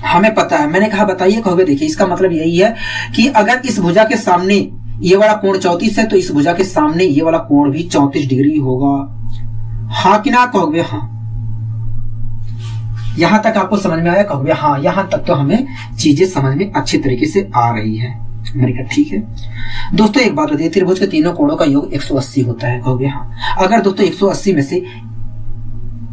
हमें पता है। मैंने कहा बताइए, कहोगे देखिए इसका मतलब यही है कि अगर इस भुजा के सामने ये वाला कोण 34 है तो इस भुजा के सामने ये वाला कोण भी 34 डिग्री होगा, हाँ कि ना, कहोगे हाँ। यहां तक आपको समझ में आया, कहोगे हाँ। यहां तक तो हमें चीजें समझ में अच्छी तरीके से आ रही है। मैंने कहा ठीक है। दोस्तों एक बात बताइए, त्रिभुज के तीनों कोणों का योग 180 होता है, कहोगे हाँ। अगर दोस्तों 180 में से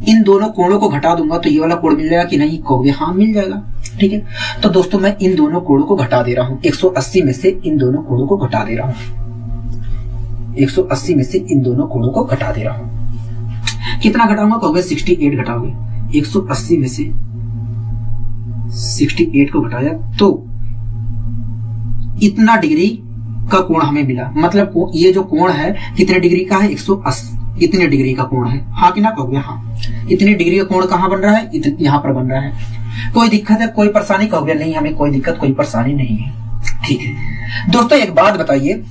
इन दोनों कोणों को घटा दूंगा तो ये वाला कोण मिल जाएगा कि नहीं, कहोगे हाँ मिल जाएगा। ठीक है, तो दोस्तों मैं इन दोनों कोणों को घटा दे रहा हूं, 180 में से इन दोनों कोणों को घटा दे रहा हूं, 180 में से इन दोनों कोणों को घटा दे रहा हूं। कितना घटाऊंगा, कहोगे 68 घटाओगे। 180 में से 68 को घटाया तो इतना डिग्री का कोण हमें मिला, मतलब ये जो कोण है कितने डिग्री का है, 180 इतने डिग्री का कोण है, हाँ कि ना, कहोगे हाँ। इतने डिग्री का कोण कहां बन रहा है, यहां पर बन रहा है। कोई दिक्कत है कोई परेशानी, कहोगे नहीं हमें कोई दिक्कत कोई परेशानी नहीं है। ठीक है दोस्तों एक बात बताइए,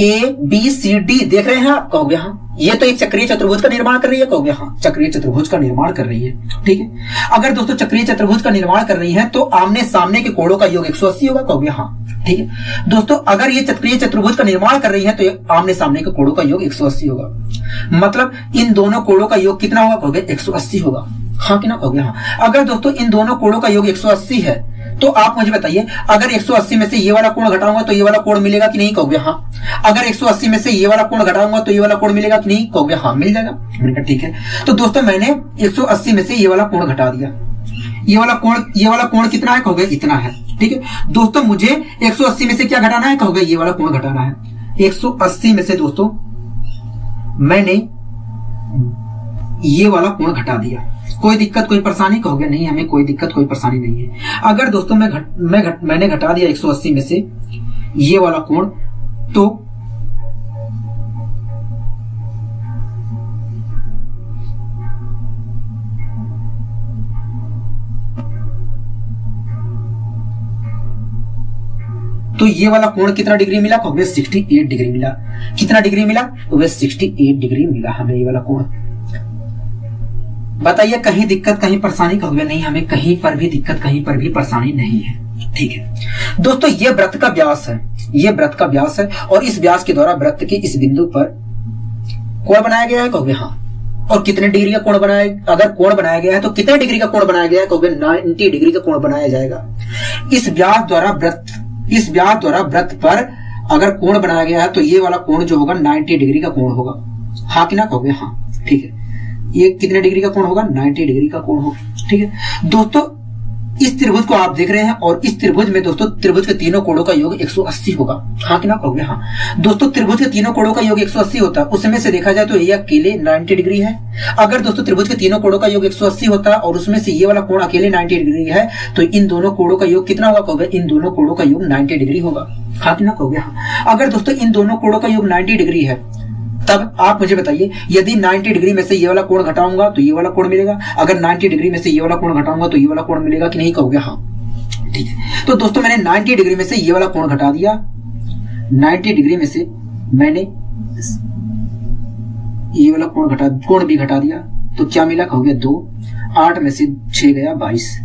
ABCD देख रहे हैं आप, कहोगे हाँ। ये तो एक चक्रीय चतुर्भुज का निर्माण कर रही है, कहोगे हाँ चक्रीय चतुर्भुज का निर्माण कर रही है। ठीक है, अगर दोस्तों चक्रीय चतुर्भुज का निर्माण कर रही है तो आमने सामने के कोणों का योग 180 होगा, कहोगे हाँ। ठीक है दोस्तों, अगर ये चक्रीय चतुर्भुज का निर्माण कर रही है तो आमने सामने के कोणों का योग 180 होगा, मतलब इन दोनों कोणों का योग कितना होगा, कहोगे 180 होगा, हाँ कि ना, कहोगे हाँ। अगर दोस्तों इन दोनों कोणों का योग 180 है तो आप मुझे बताइए, अगर 180 में से ये वाला कोण घटाऊंगा तो ये वाला कोण मिलेगा कि नहीं, कहोगे हाँ। अगर 180 में से ये वाला कोण घटाऊंगा तो ये वाला कोण मिलेगा कि नहीं, कहोगे हाँ मिल जाएगा। मैंने कहा ठीक है, तो दोस्तों मैंने 180 में से ये वाला कोण घटा दिया। ये वाला कोण कितना है, कहोगे इतना है। ठीक है दोस्तों, मुझे 180 में से क्या घटाना है, कहोगे ये वाला कोण घटाना है। 180 में से दोस्तों मैंने ये वाला कोण घटा दिया। कोई दिक्कत कोई परेशानी, कहोगे नहीं हमें कोई दिक्कत कोई परेशानी नहीं है। अगर दोस्तों मैंने घटा दिया 180 में से ये वाला कोण, तो ये वाला कोण कितना डिग्री मिला, कहोगे 68 डिग्री मिला। कितना डिग्री मिला, कहोगे 68 डिग्री मिला हमें ये वाला कोण। बताइए कहीं दिक्कत कहीं परेशानी, कहोगे नहीं हमें कहीं पर भी दिक्कत कहीं पर भी परेशानी नहीं है। ठीक है दोस्तों, ये वृत्त का व्यास है, ये वृत्त का व्यास है और इस व्यास के द्वारा वृत्त के इस बिंदु पर कोण बनाया गया है, कहोगे हाँ। और कितने डिग्री का कोण बनाया, अगर कोण बनाया गया है तो कितने डिग्री का कोण बनाया गया है, कहोगे 90 डिग्री का कोण बनाया जाएगा। इस व्यास द्वारा वृत्त पर अगर कोण बनाया गया है तो ये वाला कोण जो होगा 90 डिग्री का कोण होगा, हाँ कि ना, कहोगे हाँ। ठीक है, ये कितने डिग्री का कोण होगा, 90 डिग्री का कोण होगा। ठीक है दोस्तों, इस त्रिभुज को आप देख रहे हैं और इस त्रिभुज में दोस्तों त्रिभुज के तीनों कोणों का योग 180 होगा। हाँ कि ना कहोगे? हाँ दोस्तों, त्रिभुज के तीनों कोणों का योग 180 होता है। उसमें से देखा जाए तो ये अकेले 90 डिग्री है। अगर दोस्तों त्रिभुज के तीनों कोणों का योग 180 होता है और उसमें से ये वाला कोण अकेले 90 डिग्री है, तो इन दोनों कोणों का योग कितना होगा कहोगे? इन दोनों कोणों का योग 90 डिग्री होगा। हाँ कि ना कहोगे? हाँ। अगर दोस्तों इन दोनों कोणों का योग 90 डिग्री है, तब आप मुझे बताइए, यदि 90 डिग्री में से ये वाला कोण घटाऊंगा तो ये वाला कोण मिलेगा, अगर 90 डिग्री में से ये वाला कोण घटाऊंगा तो ये वाला कोण मिलेगा कि नहीं कहोगे? हाँ ठीक है। तो दोस्तों मैंने 90 डिग्री में से ये वाला कोण घटा दिया, 90 डिग्री में से मैंने ये वाला कोण भी घटा दिया, तो क्या मिला कहोगे? 2। 8 में से 6 गया 22।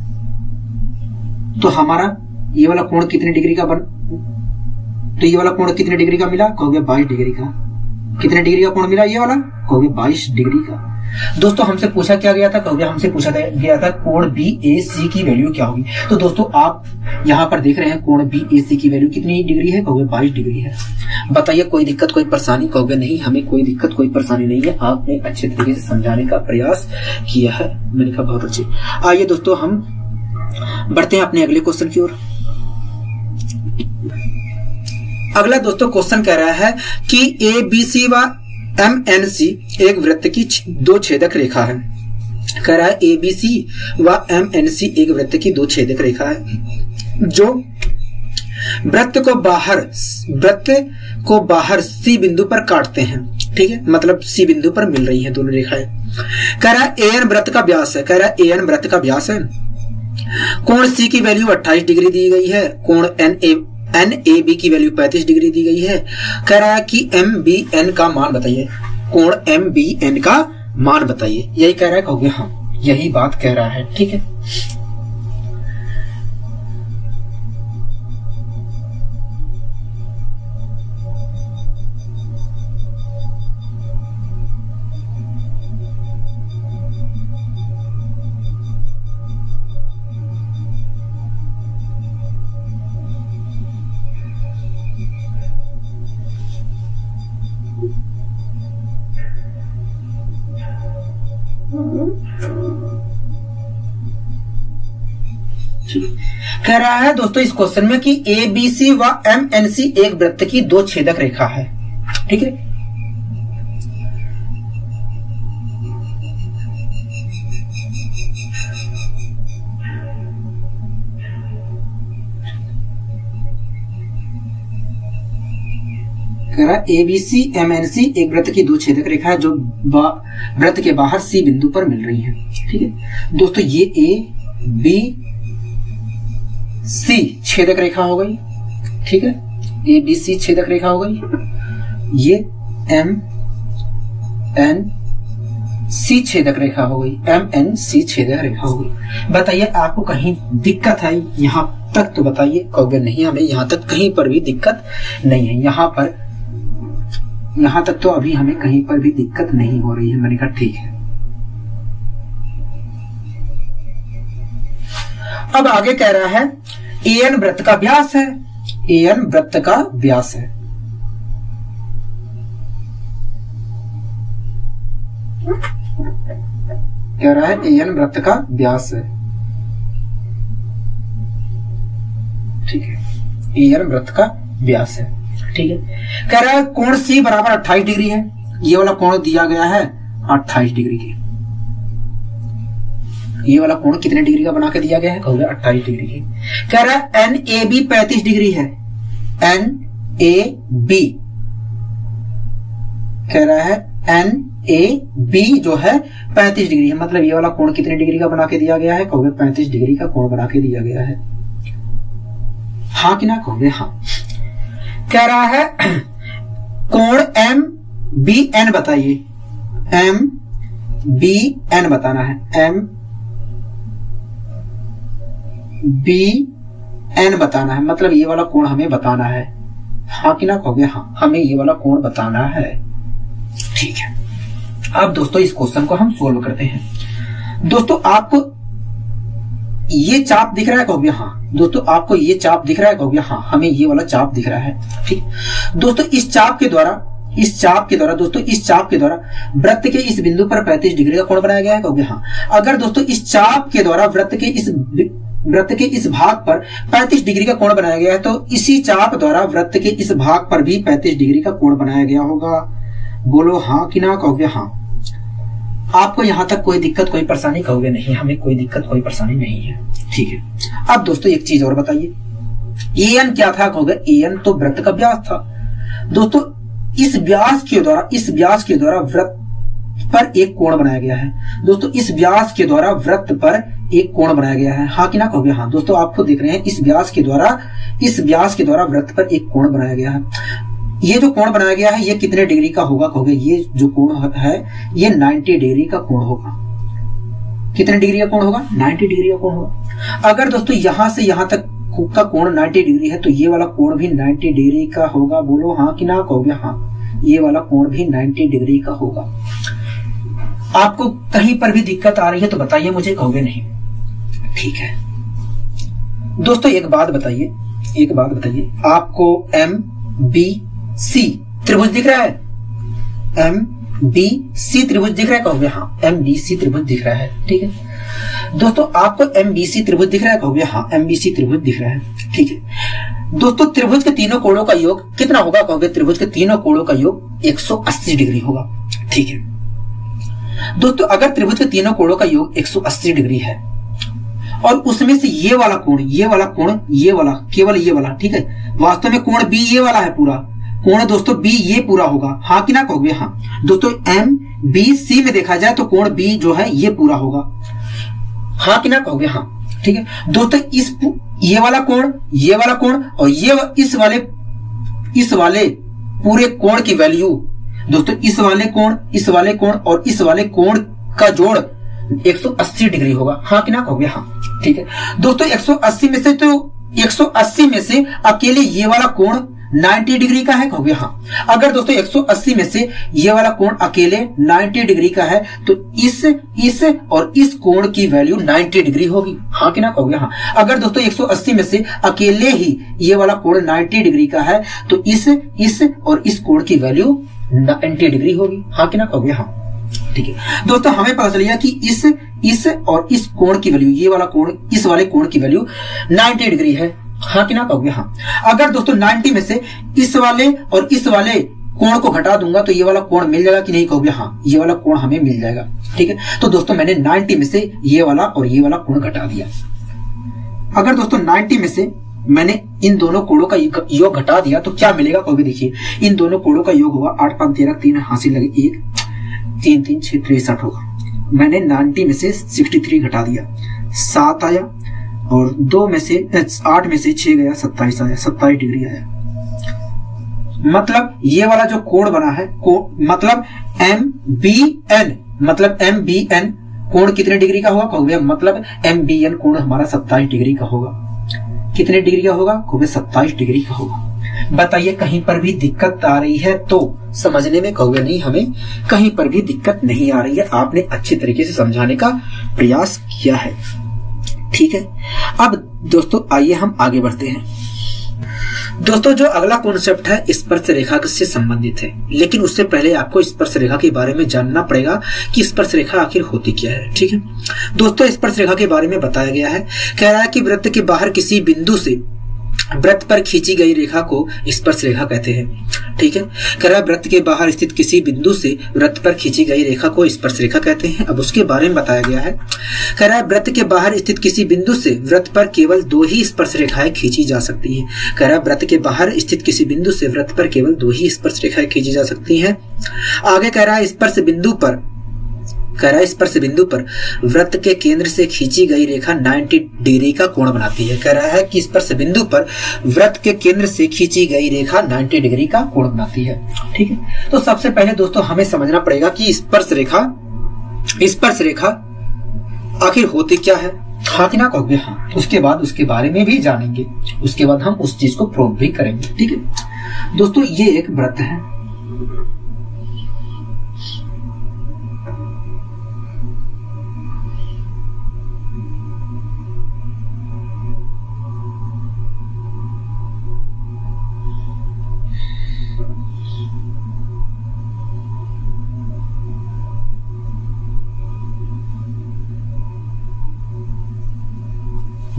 तो हमारा ये वाला कोण कितने डिग्री का तो ये वाला कोण कितने डिग्री का मिला कहोगे? 22 डिग्री का। कितने डिग्री का कोण मिला ये वाला कहोगे? 22 डिग्री का। दोस्तों हमसे पूछा क्या गया था कहोगे? हमसे पूछा गया था कोण BAC की वैल्यू क्या होगी। तो दोस्तों आप यहाँ पर देख रहे हैं कोण BAC की वैल्यू कितनी डिग्री है कहोगे? 22 डिग्री है। बताइए कोई दिक्कत कोई परेशानी कहोगे? नहीं, हमें कोई दिक्कत कोई परेशानी नहीं है, आपने अच्छे तरीके से समझाने का प्रयास किया है। मैंने कहा बहुत अच्छे। आइए दोस्तों हम बढ़ते हैं अपने अगले क्वेश्चन की ओर। अगला दोस्तों क्वेश्चन कह रहा है कि ABC व MNC एक वृत्त की 2 छेदक रेखा है। कह रहा है ABC व MNC एक वृत्त की 2 छेदक रेखा है जो वृत्त को बाहर C बिंदु पर काटते हैं। ठीक है, मतलब C बिंदु पर मिल रही हैं दोनों रेखाएं। कह रहा है AN वृत्त का व्यास है। कह रहा है AN वृत्त का व्यास है। कोण C की वैल्यू 28 डिग्री दी गई है। कोण NAB की वैल्यू 35 डिग्री दी गई है। कह रहा है कि MBN का मान बताइए। कोण MBN का मान बताइए। यही कह रहा है कहोगे? हाँ यही बात कह रहा है। ठीक है, कह रहा है दोस्तों इस क्वेश्चन में कि ABC व MNC एक वृत्त की 2 छेदक रेखा है। ठीक है, कह रहा है ABC MNC एक वृत्त की 2 छेदक रेखा है जो वृत्त के बाहर C बिंदु पर मिल रही है। ठीक है दोस्तों, ये ABC छेदक रेखा हो गई। ठीक है, ABC छेदक रेखा हो गई। ये MNC छेदक रेखा हो गई। MNC छेदक रेखा हो गई। बताइए आपको कहीं दिक्कत है यहां तक? तो बताइए, कहोगे नहीं हमें यहां तक कहीं पर भी दिक्कत नहीं है। यहां तक तो अभी हमें कहीं पर भी दिक्कत नहीं हो रही है। मैंने कहा ठीक है। अब आगे कह रहा है AN वृत्त का व्यास है। AN वृत्त का व्यास है। कह रहा है AN वृत्त का व्यास है। ठीक है, AN वृत्त का व्यास है। ठीक है, कह रहा है कोण C बराबर 28 डिग्री है। ये वाला कोण दिया गया है 28 डिग्री की। ये वाला कोण कितने डिग्री का बना के दिया गया है कहोगे? 28 डिग्री की। कह रहा है NAB 35 डिग्री है। NAB कह रहा है NAB जो है 35 डिग्री है। मतलब ये वाला कोण कितने डिग्री का बना के दिया गया है कहोगे? 35 डिग्री का कोण बना के दिया गया है। हाँ कि ना कहोगे? हाँ। कह रहा है कोण MBN बताइए। MBN बताना है। MBN बताना है, मतलब ये वाला कोण हमें बताना है। हाँ कि ना कहोगे? हाँ, हमें ये वाला कोण बताना है। ठीक है, अब दोस्तों इस क्वेश्चन को हम सोल्व करते हैं। दोस्तों आपको ये चाप दिख रहा है कहोगे? हाँ। दोस्तों आपको ये चाप दिख रहा है कहोगे? हाँ, हमें ये वाला चाप दिख रहा है। ठीक, दोस्तों इस चाप के द्वारा वृत्त के इस बिंदु पर 35 डिग्री का कोण बनाया गया है कहोगे? हाँ। अगर दोस्तों इस चाप के द्वारा वृत्त के इस वृत्त के इस भाग पर 35 डिग्री का कोण बनाया गया है, तो इसी चाप द्वारा वृत्त के इस भाग पर भी 35 डिग्री का कोण बनाया गया होगा। बोलो हाँ कि ना? कहोगे हाँ। आपको यहां तक कोई दिक्कत कोई परेशानी? कहोगे नहीं, हमें कोई दिक्कत कोई परेशानी नहीं है। ठीक है। अब दोस्तों एक चीज और बताइए, एन क्या था? कहोगे एन तो वृत्त का व्यास था। दोस्तों इस व्यास के द्वारा वृत्त पर एक कोण बनाया गया है। दोस्तों इस व्यास के द्वारा वृत्त पर एक कोण बनाया गया है, हाँ कि ना? कहोगे हाँ। दोस्तों आपको देख रहे हैं इस व्यास के द्वारा वृत्त पर एक कोण बनाया गया है। ये जो कोण बनाया गया है ये कितने डिग्री का होगा? कहोगे ये जो कोण है ये 90 डिग्री का कोण होगा। कितने डिग्री का कोण होगा? 90 डिग्री का कोण होगा। अगर दोस्तों यहां से यहां तक का कोण 90 डिग्री है तो ये वाला कोण भी 90 डिग्री का होगा। बोलो हाँ कि ना? कहोगे हाँ, ये वाला कोण भी 90 डिग्री का होगा। आपको कहीं पर भी दिक्कत आ रही है तो बताइए मुझे, कहोगे नहीं। ठीक है दोस्तों एक बात बताइए, आपको MBC त्रिभुज दिख रहा है? MBC त्रिभुज दिख रहा है? कहोगे हाँ, MBC त्रिभुज दिख रहा है। ठीक है दोस्तों, आपको MBC त्रिभुज दिख रहा है? कहोगे हाँ, MBC त्रिभुज दिख रहा है। ठीक है दोस्तों, त्रिभुज के तीनों कोणों का योग कितना होगा? कहोगे त्रिभुज के तीनों कोणों का योग 180 डिग्री होगा। ठीक है दोस्तों, अगर त्रिभुज के तीनों कोणों का योग 180 डिग्री है और उसमें से ये वाला कोण, केवल ये वाला, ठीक है, वास्तव में कोण B ये वाला है, पूरा कोण दोस्तों B ये पूरा होगा, हाँ कि ना? कहोगे हाँ। दोस्तों MBC में देखा जाए तो कोण B जो है ये पूरा होगा, हाँ कि ना? कहोगे हाँ। ठीक है दोस्तों, ये वाला कोण और ये इस वाले पूरे कोण की वैल्यू दोस्तों, इस वाले कोण और इस वाले कोण का जोड़ 180 डिग्री होगा, हाँ कि ना? कहोगे हाँ। ठीक है दोस्तों, 180 में से अकेले ये वाला कोण 90 डिग्री का है, कहोगे हाँ। अगर दोस्तों 180 में से ये वाला कोण अकेले 90 डिग्री का है तो इस और इस कोण की वैल्यू 90 डिग्री होगी, हाँ कि ना? कहोगे हाँ। अगर दोस्तों 180 में से अकेले ही ये वाला कोण 90 डिग्री का है तो इस और इस कोण की वैल्यू 90 डिग्री होगी, हाँ कि ना? कहोगे हाँ। ठीक है दोस्तों, हमें पता चल गया कि इस और इस कोण की वैल्यू, ये वाला कोण इस वाले कोण की वैल्यू 90 डिग्री है, हाँ कि ना? कहोगे हाँ। अगर दोस्तों 90 में से इस वाले और इस वाले कोण को घटा दूंगा तो ये वाला कोण मिल जाएगा कि नहीं? कहोगे हाँ, ये वाला कोण हमें मिल जाएगा। ठीक है तो दोस्तों मैंने 90 में से ये वाला और ये वाला कोण घटा दिया। अगर दोस्तों 90 में से मैंने इन दोनों कोणों का योग घटा दिया तो क्या मिलेगा? कहोगे देखिए, इन दोनों कोणों का योग होगा 8 5 13, 3 हासिल लगे 1 3 3 6 63 होगा। मैंने 90 में से 63 घटा दिया, 7 आया और 8 में से 6 गया, 27 आया, 27 डिग्री आया। मतलब ये वाला जो कोण बना है मतलब MBN कोण कितने डिग्री का होगा? कहोगे मतलब MBN कोण हमारा 27 डिग्री का होगा। कितने डिग्री का होगा? कहोगे 27 डिग्री का होगा। बताइए कहीं पर भी दिक्कत आ रही है तो समझने में? कहोगे नहीं, हमें कहीं पर भी दिक्कत नहीं आ रही है, आपने अच्छे तरीके से समझाने का प्रयास किया है। ठीक है, अब दोस्तों आइए हम आगे बढ़ते हैं। दोस्तों जो अगला कॉन्सेप्ट है स्पर्श रेखा से संबंधित है, लेकिन उससे पहले आपको स्पर्श रेखा के बारे में जानना पड़ेगा कि स्पर्श रेखा आखिर होती क्या है। ठीक है दोस्तों, स्पर्श रेखा के बारे में बताया गया है, कह रहा है कि वृत्त के बाहर किसी बिंदु से वृत्त पर खींची गई रेखा को स्पर्श रेखा कहते हैं। ठीक है, कह रहा है वृत्त के बाहर स्थित किसी बिंदु से वृत्त पर खींची गई रेखा को स्पर्श रेखा कहते हैं। अब उसके बारे में बताया गया है, कह रहा है वृत्त के बाहर स्थित किसी बिंदु से वृत्त पर केवल 2 ही स्पर्श रेखाएं खींची जा सकती हैं। कह रहा है वृत्त के बाहर स्थित किसी बिंदु से वृत्त पर केवल 2 ही स्पर्श रेखाएं खींची जा सकती हैं। आगे कह रहा है स्पर्श बिंदु पर वृत्त के केंद्र से खींची गई रेखा 90 डिग्री का कोण बनाती है। कह रहा है कि स्पर्श बिंदु पर वृत्त के केंद्र से खींची गई रेखा 90 डिग्री का कोण बनाती है। ठीक है, तो सबसे पहले दोस्तों हमें समझना पड़ेगा कि स्पर्श रेखा आखिर होती क्या है। हाँ कि ना कहोगे हाँ, उसके बाद उसके बारे में भी जानेंगे, उसके बाद हम उस चीज को प्रूव भी करेंगे। ठीक है दोस्तों, ये एक वृत्त है,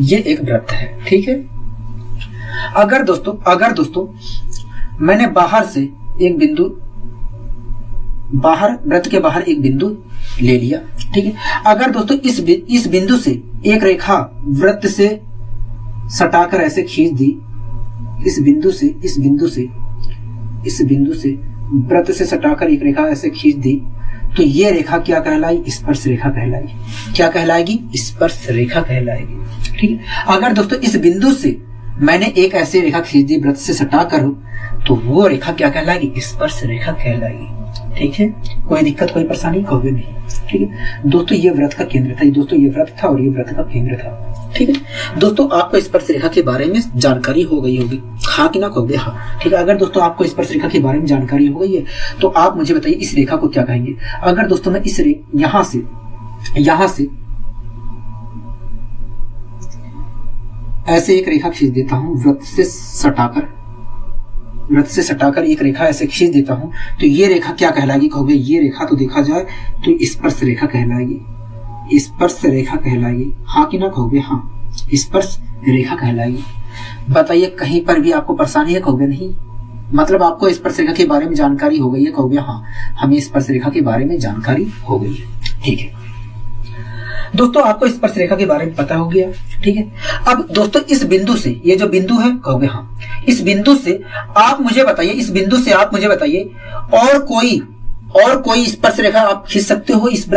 ये एक वृत्त है, ठीक है। अगर दोस्तों मैंने बाहर से एक बिंदु, वृत्त के बाहर एक बिंदु ले लिया, ठीक है। अगर दोस्तों इस बिंदु से एक रेखा वृत्त से सटाकर ऐसे खींच दी, इस बिंदु से वृत्त से सटाकर एक रेखा ऐसे खींच दी, तो ये रेखा क्या कहलाएगी? स्पर्श रेखा कहलाएगी। क्या कहलाएगी? स्पर्श रेखा कहलाएगी, ठीक है। अगर दोस्तों इस बिंदु से मैंने एक ऐसी रेखा खींच दी वृत्त से सटाकर, तो वो रेखा क्या कहलाएगी? स्पर्श रेखा कहलाएगी, ठीक है। कोई दिक्कत, कोई परेशानी कहोगे नहीं, ठीक है। दोस्तों ये वृत्त का केंद्र था, दोस्तों ये वृत्त था और ये वृत्त का केंद्र था, ठीक है। दोस्तों आपको स्पर्श रेखा के बारे में जानकारी हो गई होगी, हाँ कि ना कहोगे? हाँ, ठीक है। अगर दोस्तों आपको स्पर्श रेखा के बारे में जानकारी हो गई है तो आप मुझे बताइए इस रेखा को क्या कहेंगे। अगर दोस्तों मैं इस यहां से ऐसे एक रेखा खींच देता हूं, वृत्त से सटाकर एक रेखा ऐसे खींच देता हूं, तो ये रेखा क्या कहलाएगी कहोगे? ये रेखा तो देखा जाए तो स्पर्श रेखा कहलाएगी, स्पर्श रेखा कहलाएगी, हाँ कि ना कहोगे? हाँ, स्पर्श रेखा कहलाएगी। बताइए कहीं पर भी आपको परेशानी है कहोगे? नहीं, मतलब आपको स्पर्श रेखा के बारे में जानकारी हो गई है कहोगे? हाँ, हमें स्पर्श रेखा के बारे में जानकारी हो गई है, ठीक है। दोस्तों आपको स्पर्श रेखा के बारे में पता हो गया, ठीक है। अब दोस्तों इस बिंदु से, ये जो बिंदु है कहोगे? हाँ, इस बिंदु से आप मुझे बताइए और कोई स्पर्श रेखा आप खींच सकते हो इस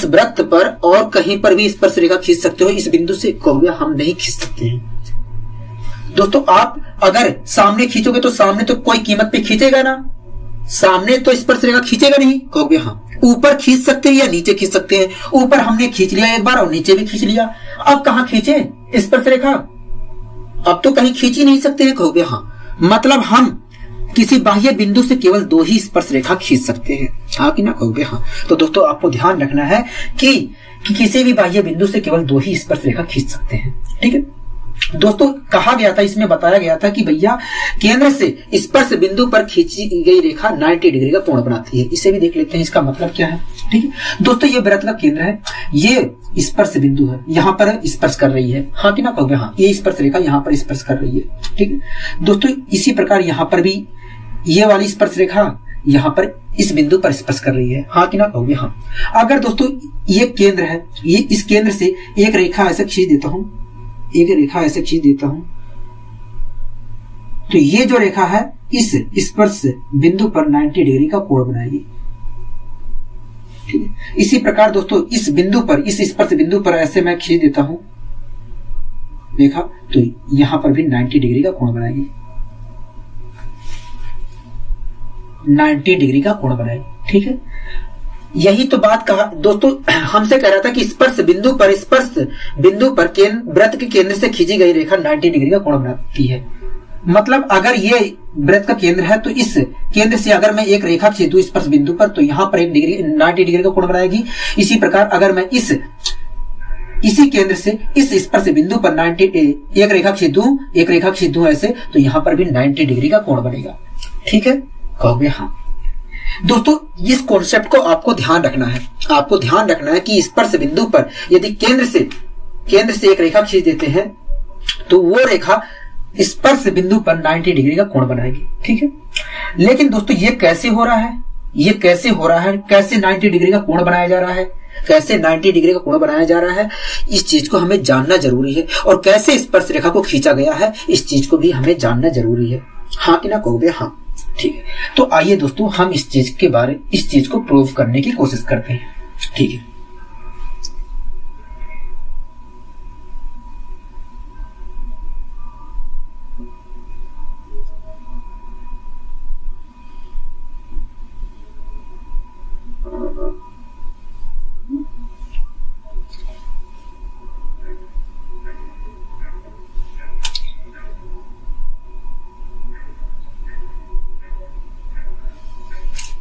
वृत्त पर और कहीं पर भी स्पर्श रेखा खींच सकते हो इस बिंदु से कहोगे? हम नहीं खींच सकते हैं। दोस्तों आप अगर सामने खींचोगे तो सामने तो कोई कीमत पे खींचेगा ना, सामने तो स्पर्श रेखा खींचेगा नहीं कहोगे? हाँ। ऊपर खींच सकते हैं या नीचे खींच सकते हैं? ऊपर हमने खींच लिया एक बार और नीचे भी खींच लिया, अब कहां खींचे स्पर्श रेखा? अब तो कहीं खींच ही नहीं सकते हैं कहोगे? हाँ, मतलब हम किसी बाह्य बिंदु से केवल 2 ही स्पर्श रेखा खींच सकते हैं, हाँ कि ना कहोगे? हाँ। तो दोस्तों आपको ध्यान रखना है कि किसी भी बाह्य बिंदु से केवल 2 ही स्पर्श रेखा खींच सकते हैं, ठीक है। दोस्तों कहा गया था, इसमें बताया गया था कि भैया केंद्र से स्पर्श बिंदु पर खींची गई रेखा 90 डिग्री का कोण बनाती है। इसे भी देख लेते हैं, इसका मतलब क्या है, ठीक है। दोस्तों ये वृत्त का केंद्र है, ये स्पर्श बिंदु है, यहाँ पर स्पर्श कर रही है, हाँ कि ना कहोगे? हाँ, ये स्पर्श रेखा यहाँ पर स्पर्श कर रही है, ठीक है। दोस्तों इसी प्रकार यहाँ पर भी ये वाली स्पर्श रेखा यहाँ पर इस बिंदु पर स्पर्श कर रही है, हाँ कि ना कहोगे? हाँ। अगर दोस्तों ये केंद्र है, ये इस केंद्र से एक रेखा ऐसे खींच देता हूं, तो ये जो रेखा है इस स्पर्श बिंदु पर 90 डिग्री का कोण बनाएगी, ठीक है। इसी प्रकार दोस्तों इस स्पर्श बिंदु पर ऐसे मैं खींच देता हूं रेखा, तो यहां पर भी 90 डिग्री का कोण बनाएगी, 90 डिग्री का कोण बनाएगी, ठीक है। यही तो बात कहा दोस्तों, हमसे कह रहा था कि स्पर्श बिंदु पर वृत्त के केंद्र से खींची गई रेखा 90 डिग्री का कोण बनाती है। मतलब अगर ये वृत्त का केंद्र है तो इस केंद्र से अगर मैं एक रेखा खींच दूं स्पर्श बिंदु पर, तो यहां पर 90 डिग्री का कोण बनाएगी। इसी प्रकार अगर मैं इसी केंद्र से इस स्पर्श बिंदु पर एक रेखा खींच दूं ऐसे, तो यहां पर भी 90 डिग्री का कोण बनेगा, ठीक है, कहोगे? हाँ। दोस्तों इस कॉन्सेप्ट को आपको ध्यान रखना है, कि स्पर्श बिंदु पर यदि केंद्र से एक रेखा खींच देते हैं तो वो रेखा स्पर्श बिंदु पर 90 डिग्री का कोण बनाएगी, ठीक है। लेकिन दोस्तों ये कैसे हो रहा है, कैसे 90 डिग्री का कोण बनाया जा रहा है, कैसे 90 डिग्री का कोण बनाया जा रहा है, इस चीज को हमें जानना जरूरी है। और कैसे स्पर्श रेखा को खींचा गया है, इस चीज को भी हमें जानना जरूरी है, हाँ कि ना कहोगे? हाँ, ठीक है। तो आइए दोस्तों हम इस चीज को प्रूव करने की कोशिश करते हैं, ठीक है।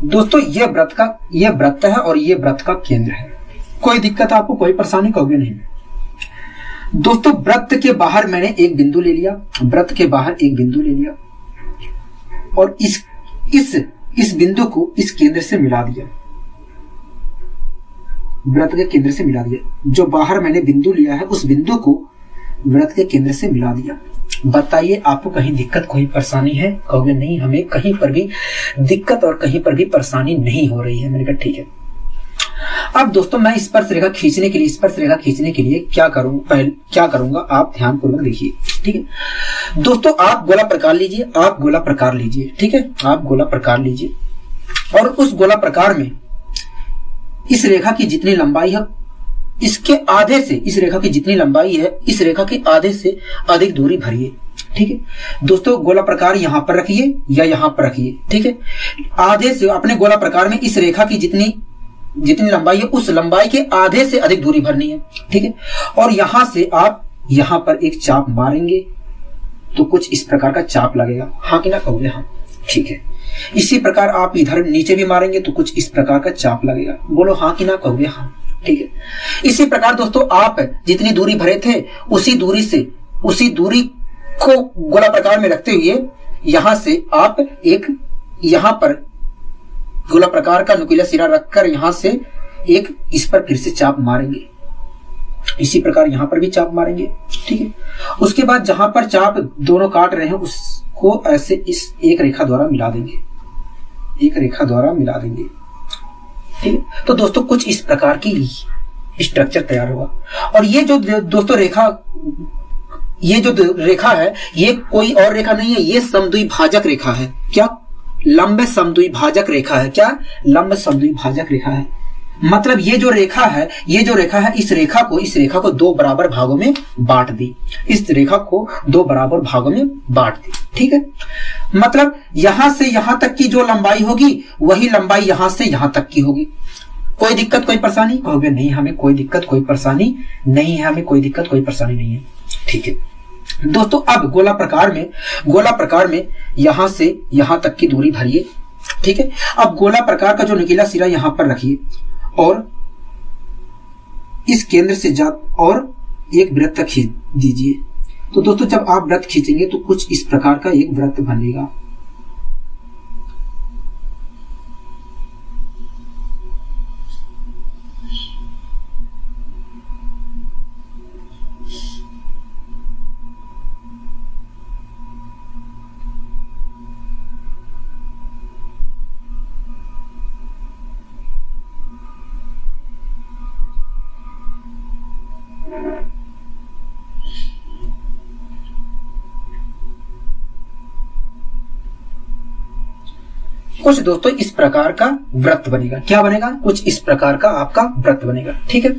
दोस्तों ये वृत्त है और ये वृत्त का केंद्र है। कोई दिक्कत आपको, कोई परेशानी कहोगे? नहीं। दोस्तों वृत्त के बाहर मैंने एक बिंदु ले लिया, और इस बिंदु को इस केंद्र से मिला दिया, वृत्त के केंद्र से मिला दिया। जो बाहर मैंने बिंदु लिया है उस बिंदु को वृत्त के केंद्र से मिला दिया। बताइए आपको कहीं दिक्कत कोई परेशानी है? कहोगे नहीं, हमें कहीं पर भी दिक्कत और कहीं पर भी परेशानी नहीं हो रही है। मैंने कहा ठीक है। अब दोस्तों मैं स्पर्श रेखा खींचने के लिए क्या करूंगा आप ध्यान पूर्वक देखिए। ठीक है दोस्तों, आप गोला प्रकार लीजिए, ठीक है, आप गोला प्रकार लीजिए और उस गोला प्रकार में इस रेखा की जितनी लंबाई है इसके आधे से, इस रेखा की जितनी लंबाई है इस रेखा के आधे से अधिक दूरी भरिए। ठीक है दोस्तों, गोला प्रकार यहां पर रखिए या यहां पर रखिए। ठीक है, आधे से अपने गोला प्रकार में इस रेखा की जितनी लंबाई है उस लंबाई के आधे से अधिक दूरी भरनी है। ठीक है, और यहां से आप यहां पर एक चाप मारेंगे तो कुछ इस प्रकार का चाप लगेगा। हाँ कि ना कहोगे? हाँ ठीक है। इसी प्रकार आप इधर नीचे भी मारेंगे तो कुछ इस प्रकार का चाप लगेगा। बोलो हाँ कि ना कहोगे? हाँ ठीक है। इसी प्रकार दोस्तों आप जितनी दूरी भरे थे उसी दूरी को गोला प्रकार में रखते हुए यहां से आप एक यहां पर गोला प्रकार का नुकीला सिरा रखकर यहां से एक इस पर फिर से चाप मारेंगे। इसी प्रकार यहां पर भी चाप मारेंगे। ठीक है, उसके बाद जहां पर चाप दोनों काट रहे हैं उसको ऐसे इस एक रेखा द्वारा मिला देंगे, ठीक है। तो दोस्तों कुछ इस प्रकार की स्ट्रक्चर तैयार होगा। और ये जो दोस्तों रेखा है ये कोई और रेखा नहीं है, ये समद्विभाजक रेखा है। क्या? लंब समद्विभाजक रेखा है। क्या? लंब समद्विभाजक रेखा है। मतलब ये जो रेखा है इस रेखा को दो बराबर भागों में बांट दी। ठीक है, मतलब यहां से यहां तक की जो लंबाई होगी वही लंबाई यहां से यहां तक की होगी। कोई दिक्कत कोई परेशानी? कहोगे नहीं, हमें कोई दिक्कत कोई परेशानी नहीं है। ठीक है दोस्तों, अब गोला प्रकार में यहां से यहां तक की दूरी भरिए। ठीक है, अब गोला प्रकार का जो नुकीला सिरा यहां पर रखिए और इस केंद्र से और एक वृत्त खींच दीजिए। तो दोस्तों जब आप वृत्त खींचेंगे तो कुछ इस प्रकार का एक वृत्त बनेगा। कुछ दोस्तों इस प्रकार का वृत्त बनेगा। क्या बनेगा? कुछ इस प्रकार का आपका वृत्त बनेगा। ठीक है,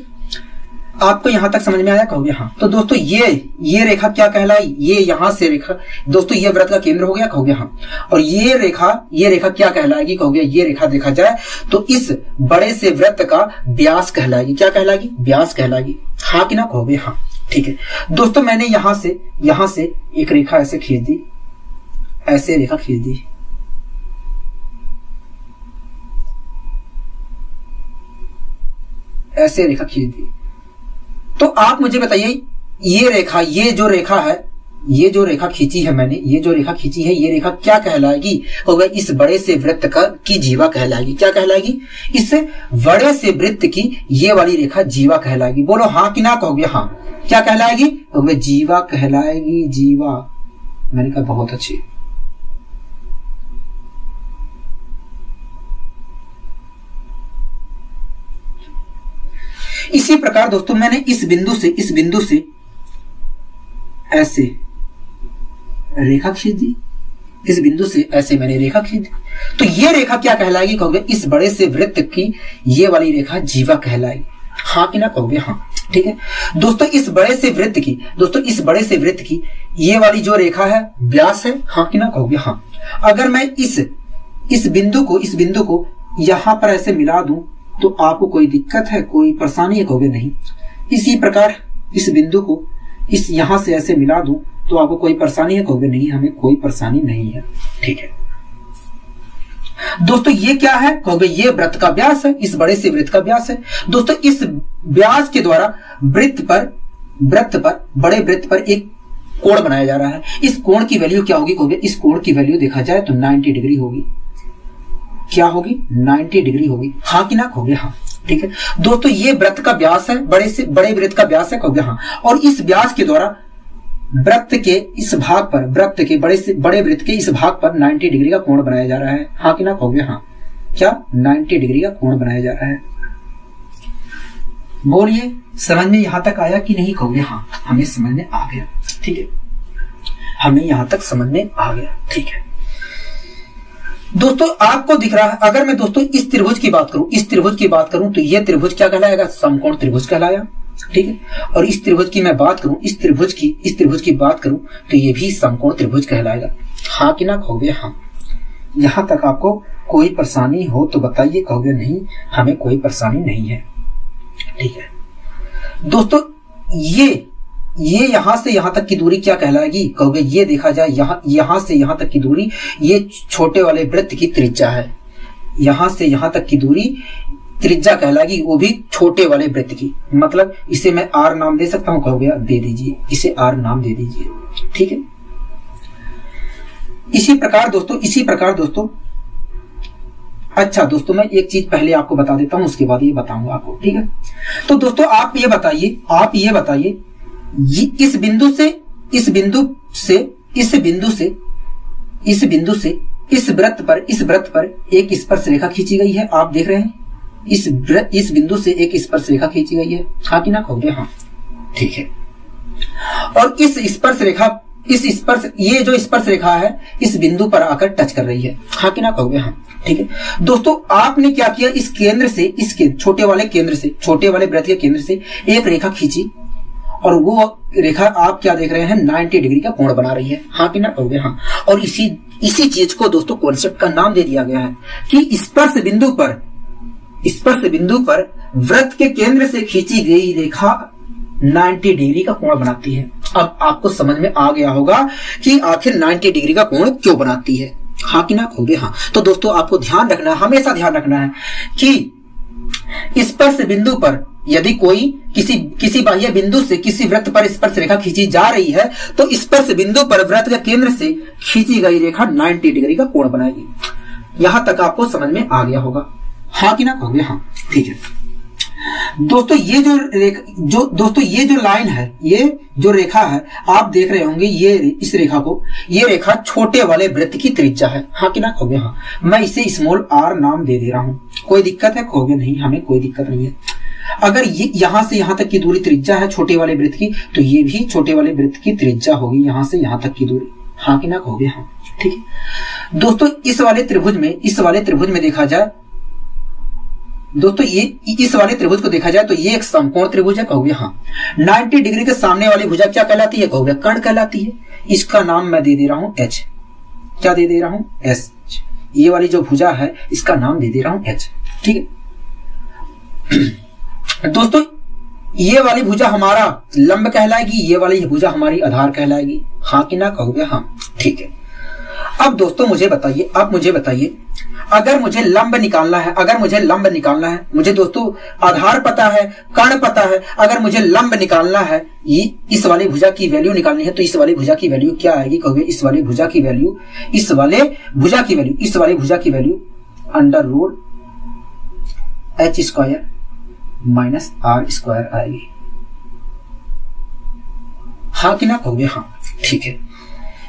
आपको यहां तक समझ में आया? कहोगे हाँ। तो दोस्तों ये रेखा क्या कहलाई? ये यहां से रेखा दोस्तों ये वृत्त का केंद्र हो गया। कहोगे हाँ। और ये रेखा क्या कहलाएगी? कहोगे ये रेखा देखा जाए तो इस बड़े से वृत्त का व्यास कहलाएगी। क्या कहलाएगी? व्यास कहलाएगी। हाँ कि ना? कहोगे हाँ। ठीक है दोस्तों, मैंने यहां से एक रेखा ऐसे खींच दी, ऐसे रेखा खींच दी। ऐसे रेखा खींच दी। तो आप मुझे बताइए ये जो रेखा खींची है मैंने, ये रेखा क्या कहलाएगी? कहोगे इस बड़े से वृत्त की जीवा कहलाएगी। क्या कहलाएगी? इस बड़े से वृत्त की ये वाली रेखा जीवा कहलाएगी। बोलो हाँ कि ना? कहोगे हाँ। क्या कहलाएगी? कहोगे जीवा कहलाएगी। जीवा। मैंने कहा बहुत अच्छी। इसी प्रकार दोस्तों मैंने इस बिंदु से ऐसे रेखा खींच दी। इस बिंदु से ऐसे मैंने रेखा खींच दी। तो ये रेखा क्या कहलाएगी? कहोगे इस बड़े से वृत्त की ये वाली रेखा जीवा कहलाएगी। हाँ कि ना? कहोगे हाँ। ठीक है दोस्तों, इस बड़े से वृत्त की ये वाली जो रेखा है व्यास है। हाँ कि ना? कहोगे हाँ। अगर मैं इस बिंदु को यहां पर ऐसे मिला दूं तो आपको कोई दिक्कत है, कोई परेशानी है? कहोगे नहीं। इसी प्रकार इस बिंदु को यहां से ऐसे मिला दूं तो आपको कोई परेशानी है? कहोगे नहीं, हमें कोई परेशानी नहीं है। ठीक है दोस्तों, ये क्या है? कहोगे ये वृत्त का व्यास है, इस बड़े से वृत्त का व्यास है। दोस्तों इस व्यास के द्वारा बड़े वृत्त पर एक कोण बनाया जा रहा है। इस कोण की वैल्यू क्या होगी? कहोगे इस कोण की वैल्यू देखा जाए तो 90 डिग्री होगी। क्या होगी? 90 डिग्री होगी। हाँ कि ना? कहोगे हाँ। ठीक है दोस्तों, ये वृत्त का व्यास है, बड़े से बड़े वृत्त का व्यास है, कहोगे हाँ। और इस व्यास के द्वारा वृत्त के इस भाग पर, वृत्त के बड़े से बड़े वृत्त के इस भाग पर 90 डिग्री का कोण बनाया जा रहा है, हाँ कि ना, कहोगे हाँ। क्या 90 डिग्री का कोण बनाया जा रहा है। बोलिए समझ में यहां तक आया कि नहीं, कहोगे हाँ, हमें समझ में आ गया। ठीक है, हमें यहां तक समझ में आ गया। ठीक है दोस्तों, आपको दिख रहा है, अगर मैं दोस्तों इस त्रिभुज की बात करूं, इस त्रिभुज की बात करूं तो यह त्रिभुज क्या कहलाएगा, समकोण त्रिभुज कहलाया। ठीक है, और इस त्रिभुज की मैं बात करूं, इस त्रिभुज की बात करूं तो यह भी समकोण त्रिभुज कहलाएगा, हाँ कि ना, कहोगे हाँ। यहां तक आपको कोई परेशानी हो तो बताइए, कहोगे नहीं, हमें कोई परेशानी नहीं है। ठीक है दोस्तों, ये यहां से यहां तक की दूरी क्या कहलाएगी, कहोगे ये देखा जाए यहां से यहां तक की दूरी, ये छोटे वाले वृत्त की त्रिज्या है। यहां से यहां तक की दूरी त्रिज्या कहलाएगी, वो भी छोटे वाले वृत्त की। मतलब इसे मैं आर नाम दे सकता हूं, कहोगे दे दीजिए, इसे आर नाम दे दीजिए। ठीक है, इसी प्रकार दोस्तों अच्छा दोस्तों, मैं एक चीज पहले आपको बता देता हूं, उसके बाद ये बताऊंगा आपको। ठीक है, तो दोस्तों आप ये बताइए इस बिंदु से इस वृत्त पर एक स्पर्श रेखा खींची गई है, आप देख रहे हैं, इस बिंदु से एक स्पर्श रेखा खींची गई है, हाँ कि ना, कहोगे हाँ। ठीक है, और ये जो स्पर्श रेखा है इस बिंदु पर आकर टच कर रही है, हाँ कि ना, कहोगे हाँ। ठीक है दोस्तों, आपने क्या किया, इस केंद्र से, इसके छोटे वाले वृत्त के केंद्र से एक रेखा खींची, और वो रेखा आप क्या देख रहे हैं, 90 डिग्री का कोण बना रही है, हाँ कि ना, कहोगे हाँ। और इसी चीज को दोस्तों कॉन्सेप्ट का नाम दे दिया गया है कि स्पर्श बिंदु पर वृत्त के केंद्र से खींची गई रेखा 90 डिग्री का कोण बनाती है। अब आपको समझ में आ गया होगा कि आखिर 90 डिग्री का कोण क्यों बनाती है, हाँ कि ना, कहोगे हाँ। तो दोस्तों आपको हमेशा ध्यान रखना है कि स्पर्श बिंदु पर यदि कोई किसी बाह्य बिंदु से किसी वृत्त पर स्पर्श रेखा खींची जा रही है तो स्पर्श बिंदु पर वृत्त के केंद्र से खींची गई रेखा 90 डिग्री का कोण बनाएगी। यहां तक आपको समझ में आ गया होगा, हाँ कि ना, कहोगे हाँ। ठीक है दोस्तों, ये जो लाइन है, ये जो रेखा है, आप देख रहे होंगे, इस रेखा को, ये रेखा छोटे वाले वृत्त की त्रिज्या है, हाँ कि ना, कहोगे हाँ। मैं इसे स्मॉल आर नाम दे रहा हूं, कोई दिक्कत है, कहोगे नहीं, हमें कोई दिक्कत नहीं है। अगर ये यहां से यहां तक की दूरी त्रिज्या है छोटे वाले वृत्त की, तो ये भी छोटे वाले वृत्त की त्रिज्या होगी, यहां से यहां तक की दूरी, हाँ कि ना, कहोगे हाँ। ठीक है दोस्तों, इस वाले त्रिभुज में देखा जाए दोस्तों, इस वाले त्रिभुज को देखा जाए तो ये एक समकोण त्रिभुज है, कहोगे हाँ। 90 डिग्री के सामने वाली भुजा क्या कहलाती है, कहोगे कर्ण कहलाती है। इसका नाम मैं दे रहा हूं H, क्या दे रहा हूं, S। ये वाली जो भुजा है इसका नाम दे रहा हूं H। ठीक है दोस्तों, ये वाली भुजा हमारा लंब कहलाएगी, ये वाली भुजा हमारी आधार कहलाएगी, हाँ कि ना, कहोगे हाँ। ठीक है, अब दोस्तों मुझे बताइए अगर मुझे लंब निकालना है, मुझे दोस्तों आधार पता है, कर्ण पता है, अगर मुझे लंब निकालना है, ये इस वाली भुजा की वैल्यू निकालनी है, तो इस वाली भुजा की वैल्यू क्या आएगी, कहोगे इस वाली भुजा की value under root h² minus r² आएगी, हाँ कि ना, कहोगे हाँ। ठीक है,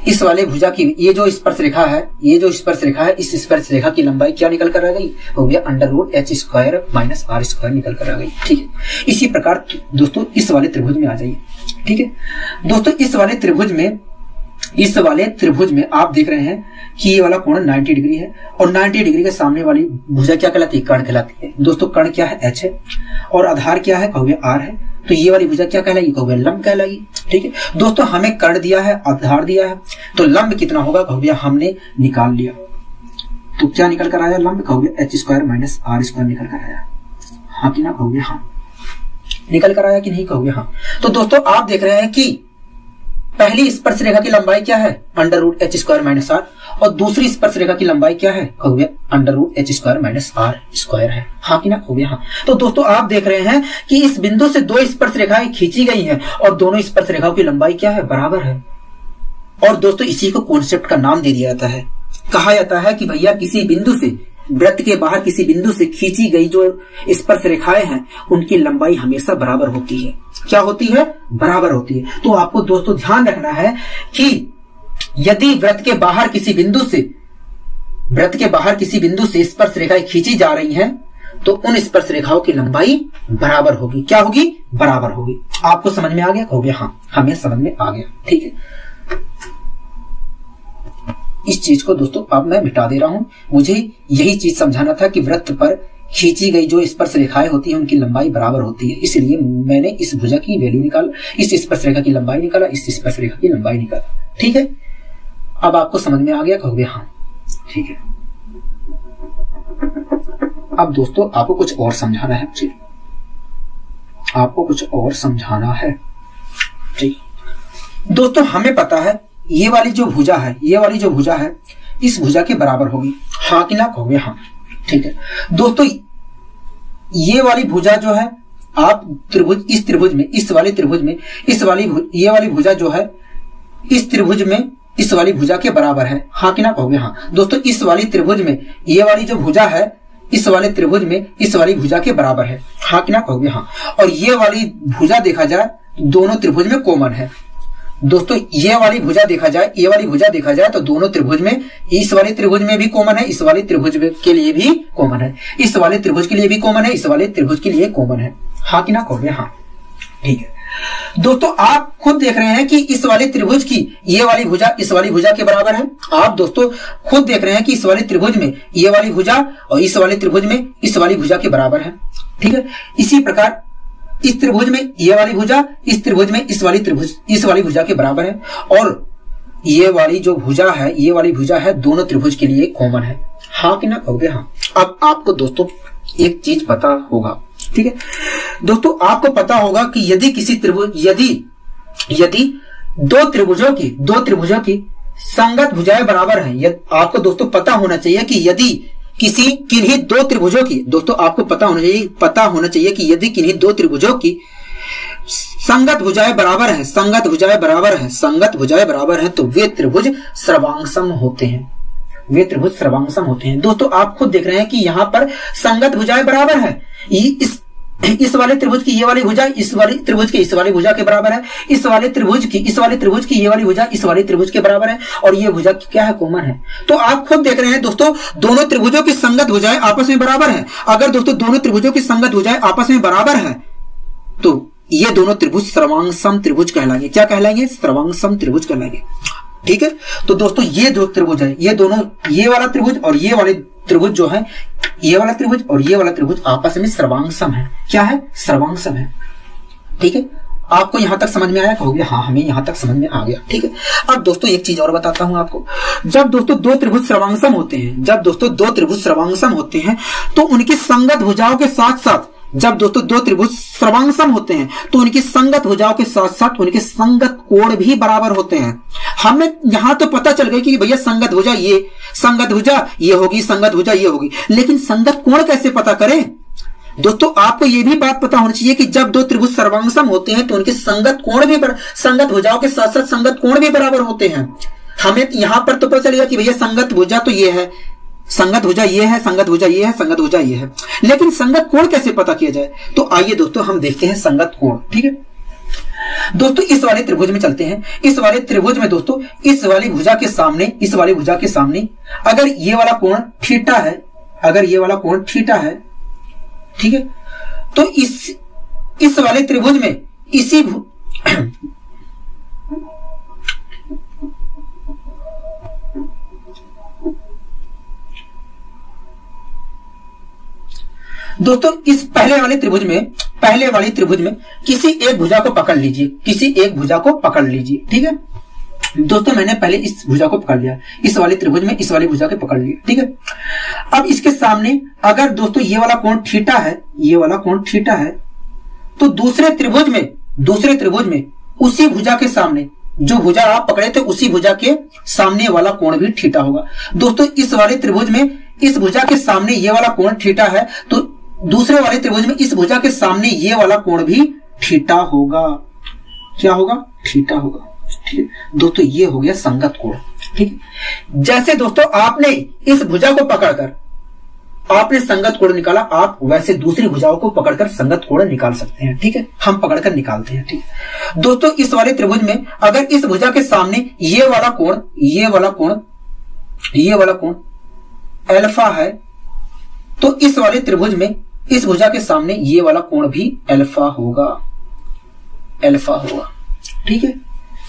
इस वाले भुजा की ये जो स्पर्श रेखा है, इस स्पर्श रेखा की लंबाई क्या निकल कर आ गई, हो गया under root h² minus r² निकल कर आ गई। ठीक है, इसी प्रकार दोस्तों इस वाले त्रिभुज में आ जाइए। ठीक है दोस्तों, इस वाले त्रिभुज में आप देख रहे हैं कि ये वाला कोण 90 डिग्री है, और 90 डिग्री के सामने वाली भुजा क्या कहलाती है, कर्ण कहलाती है। दोस्तों कर्ण क्या है, h है, और आधार क्या है, कहोगे r है, तो ये वाली भुजा क्या कहलाएगी, कहोगे लंब कहलाएगी। ठीक है दोस्तों, हमें कर्ण दिया है, आधार दिया है, तो लंब कितना होगा, कहोगे हमने निकाल लिया, तो क्या निकल कर आया लंब, कहोगे h² माइनस r² निकल कर आया, हाँ कि ना, कहोगे हाँ। निकल कर आया कि नहीं, कहोगे हाँ। तो दोस्तों आप देख रहे हैं कि पहली स्पर्श रेखा की लंबाई क्या है, under root h² minus r, और दूसरी स्पर्श रेखा की लंबाई क्या है, कहोगे under root h² minus r² है, हाँ कि ना, कहोगे हाँ। तो दोस्तों आप देख रहे हैं कि इस बिंदु से दो स्पर्श रेखाएं खींची गई हैं, और दोनों स्पर्श रेखाओं की लंबाई क्या है, बराबर है। और दोस्तों इसी को कॉन्सेप्ट का नाम दे दिया जाता है, कहा जाता है कि भैया किसी बिंदु से वृत्त के बाहर किसी बिंदु से खींची गई जो स्पर्श रेखाएं हैं उनकी लंबाई हमेशा बराबर होती है। क्या होती है? बराबर होती है। तो आपको दोस्तों ध्यान रखना है कि यदि वृत्त के बाहर किसी बिंदु से स्पर्श रेखाएं खींची जा रही हैं तो उन स्पर्श रेखाओं की लंबाई बराबर होगी। क्या होगी? बराबर होगी। आपको समझ में आ गया? कहोगे हाँ, हमें समझ में आ गया। ठीक है, इस चीज को दोस्तों अब मैं मिटा दे रहा हूं। मुझे यही चीज समझाना था कि वृत्त पर खींची गई जो स्पर्श रेखाएं होती हैं उनकी लंबाई बराबर होती है, इसलिए मैंने इस भुजा की वैल्यू निकाला, इस स्पर्श रेखा की लंबाई निकाला, इस स्पर्श रेखा की लंबाई निकाला। ठीक है, अब आपको समझ में आ गया? कहोगे हाँ। ठीक है, अब दोस्तों आपको कुछ और समझाना है मुझे, आपको कुछ और समझाना है। ठीक दोस्तों, हमें पता है ये वाली जो भुजा है इस भुजा के बराबर होगी। हाँ कि ना? कहोगे हाँ। ठीक है दोस्तों, ये वाली भुजा जो है आप त्रिभुज, इस त्रिभुज में, इस वाले त्रिभुज में, ये वाली भुजा जो है इस त्रिभुज में इस वाली भुजा के बराबर है। हाँ कि ना? कहोगे हाँ। दोस्तों, इस वाली त्रिभुज में ये वाली जो भुजा है इस वाले त्रिभुज में इस वाली भुजा के बराबर है। हाँ कि ना? कहोगे हाँ। और ये वाली भुजा देखा जाए दोनों त्रिभुज में कॉमन है। दोस्तों, ये वाली भुजा देखा जाए तो दोनों त्रिभुज में, इस वाले त्रिभुज में भी कॉमन है, इस वाले त्रिभुज के लिए भी कॉमन है, इस वाले त्रिभुज के लिए भी कॉमन है, इस वाले त्रिभुज के लिए कॉमन है। हाँ कि ना? कहोगे हाँ। ठीक है दोस्तों, आप खुद देख रहे हैं कि इस वाले त्रिभुज की ये वाली भुजा इस वाली भुजा के बराबर है। आप दोस्तों खुद देख रहे हैं कि इस वाले त्रिभुज में ये वाली भुजा और इस वाले त्रिभुज में इस वाली भुजा के बराबर है। ठीक है, इसी प्रकार इस त्रिभुज में ये वाली भुजा इस त्रिभुज में इस वाली भुजा के बराबर है, और ये वाली जो भुजा है ये वाली भुजा है दोनों त्रिभुज के लिए कॉमन है। हाँ कि ना? कहोगे हाँ। अब आपको दोस्तों एक चीज पता होगा। ठीक है दोस्तों, आपको पता होगा कि यदि किसी त्रिभुज यदि दो त्रिभुजों की संगत भुजाएं बराबर हैं, आपको दोस्तों पता होना चाहिए कि यदि किन्हीं दो त्रिभुजों की, दोस्तों आपको पता होना चाहिए कि यदि किन्हीं दो त्रिभुजों की संगत भुजाएं बराबर हैं तो वे त्रिभुज सर्वांगसम होते हैं। दोस्तों आप खुद देख रहे हैं कि यहाँ पर संगत भुजाएं बराबर है। इस वाले त्रिभुज की ये वाली भुजा इस वाले त्रिभुज की इस वाली भुजा के बराबर है, इस वाले त्रिभुज की ये वाली भुजा इस वाले त्रिभुज के बराबर है, और ये भुजा क्या है? कॉमन है। तो आप खुद देख रहे हैं दोस्तों, दोनों त्रिभुजों की संगत भुजाएं आपस में बराबर है। अगर दोस्तों दोनों त्रिभुजों की संगत भुजाएं आपस में बराबर है तो ये दोनों त्रिभुज सर्वांगसम त्रिभुज कहलाएंगे। क्या कहलाएंगे? सर्वांगसम त्रिभुज कहलाएंगे। ठीक है, तो दोस्तों ये जो त्रिभुज है, ये दोनों, ये वाला त्रिभुज और ये वाले त्रिभुज जो है, ये वाला त्रिभुज और ये वाला त्रिभुज आपस में सर्वांगसम है। क्या है? सर्वांगसम है। ठीक है, आपको यहां तक समझ में आया? कहोगे हाँ, हमें यहां तक समझ में आ गया। ठीक है, अब दोस्तों एक चीज और बताता हूं आपको। जब दोस्तों दो त्रिभुज सर्वांगसम होते हैं तो उनकी संगत भुजाओं के साथ साथ उनके संगत कोण भी बराबर होते हैं। हमें यहां तो पता चल गया कि भैया संगत भुजा ये होगी, लेकिन संगत कोण कैसे पता करें? दोस्तों आपको यह भी बात पता होनी चाहिए कि जब दो त्रिभुज सर्वांगसम होते हैं तो उनके संगत भुजाओं के साथ साथ संगत कोण भी बराबर होते हैं। हमें यहां पर तो पता चलेगा कि भैया संगत भुजा तो ये है, संगत भुजा ये है, संगत भुजा ये है, संगत भुजा ये है, लेकिन संगत कोण कैसे पता किया जाए? तो आइए दोस्तों हम देखते हैं संगत कोण। ठीक है दोस्तों, इस वाले त्रिभुज में चलते हैं। इस वाले त्रिभुज में दोस्तों इस वाली भुजा के सामने अगर ये वाला कोण थीटा है, ठीक है, तो इस वाले त्रिभुज में दोस्तों इस पहले वाले त्रिभुज में किसी एक भुजा को पकड़ लीजिए। ठीक है दोस्तों, मैंने पहले इस भुजा को पकड़ लिया, इस वाले त्रिभुज में इस वाली भुजा को पकड़ लिया। ठीक है, अब इसके सामने अगर दोस्तों ये वाला कोण थीटा है, तो दूसरे त्रिभुज में उसी भुजा के सामने, जो भुजा आप पकड़े थे उसी भुजा के सामने वाला कोण भी थीटा होगा। दोस्तों इस वाले त्रिभुज में इस भुजा के सामने ये वाला कोण थीटा है, तो दूसरे वाले त्रिभुज में इस भुजा के सामने ये वाला कोण भी थीटा होगा। क्या होगा? थीटा होगा। ठीक है दोस्तों, ये हो गया संगत कोण। ठीक है, जैसे दोस्तों आपने इस भुजा को पकड़कर आपने संगत कोण निकाला, आप वैसे दूसरी भुजाओं को पकड़कर संगत कोण निकाल सकते हैं। ठीक है, हम पकड़कर निकालते हैं। ठीक है दोस्तों, इस वाले त्रिभुज में अगर इस भुजा के सामने ये वाला कोण अल्फा है, तो इस वाले त्रिभुज में इस भुजा के सामने ये वाला कोण भी अल्फा होगा। ठीक है,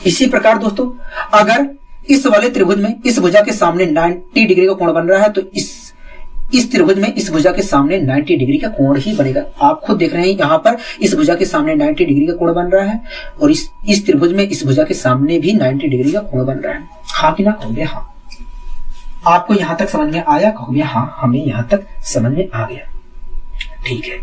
इसी प्रकार दोस्तों अगर इस वाले त्रिभुज में इस भुजा के सामने 90 डिग्री का कोण बन रहा है, तो इस त्रिभुज में इस भुजा के सामने 90 डिग्री का कोण ही बनेगा। आप खुद देख रहे हैं यहां पर इस भुजा के सामने 90 डिग्री का कोण बन रहा है, और इस त्रिभुज में इस भुजा के सामने भी 90 डिग्री का कोण बन रहा है। हाँ कि ना कहोगे? हाँ। आपको यहां तक समझ में आया? कहोगे हाँ, हमें यहां तक समझ में आ गया। ठीक है,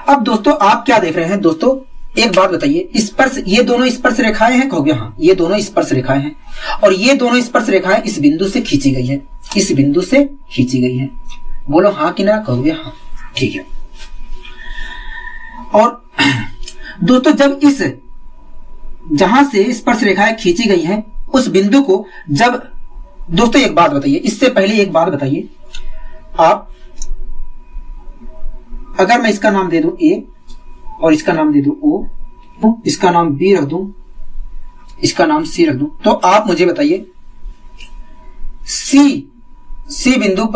अब दोस्तों आप क्या देख रहे हैं? दोस्तों एक बात बताइए, स्पर्श, ये दोनों स्पर्श रेखाएं हैं? कहोगे हाँ, ये दोनों स्पर्श रेखाएं हैं, और ये दोनों स्पर्श रेखाएं इस बिंदु से खींची गई है, इस बिंदु से खींची गई है। बोलो हाँ कि ना? कहोगे हाँ। ठीक है, और दोस्तों जब इस जहां से स्पर्श रेखाएं खींची गई हैं उस बिंदु को जब, दोस्तों एक बात बताइए, इससे पहले एक बात बताइए, आप अगर मैं इसका नाम दे दूं A और इसका नाम दे दूं O, इसका नाम B रख दूं, इसका नाम C रख दूं, तो आप मुझे बताइए C बिंदु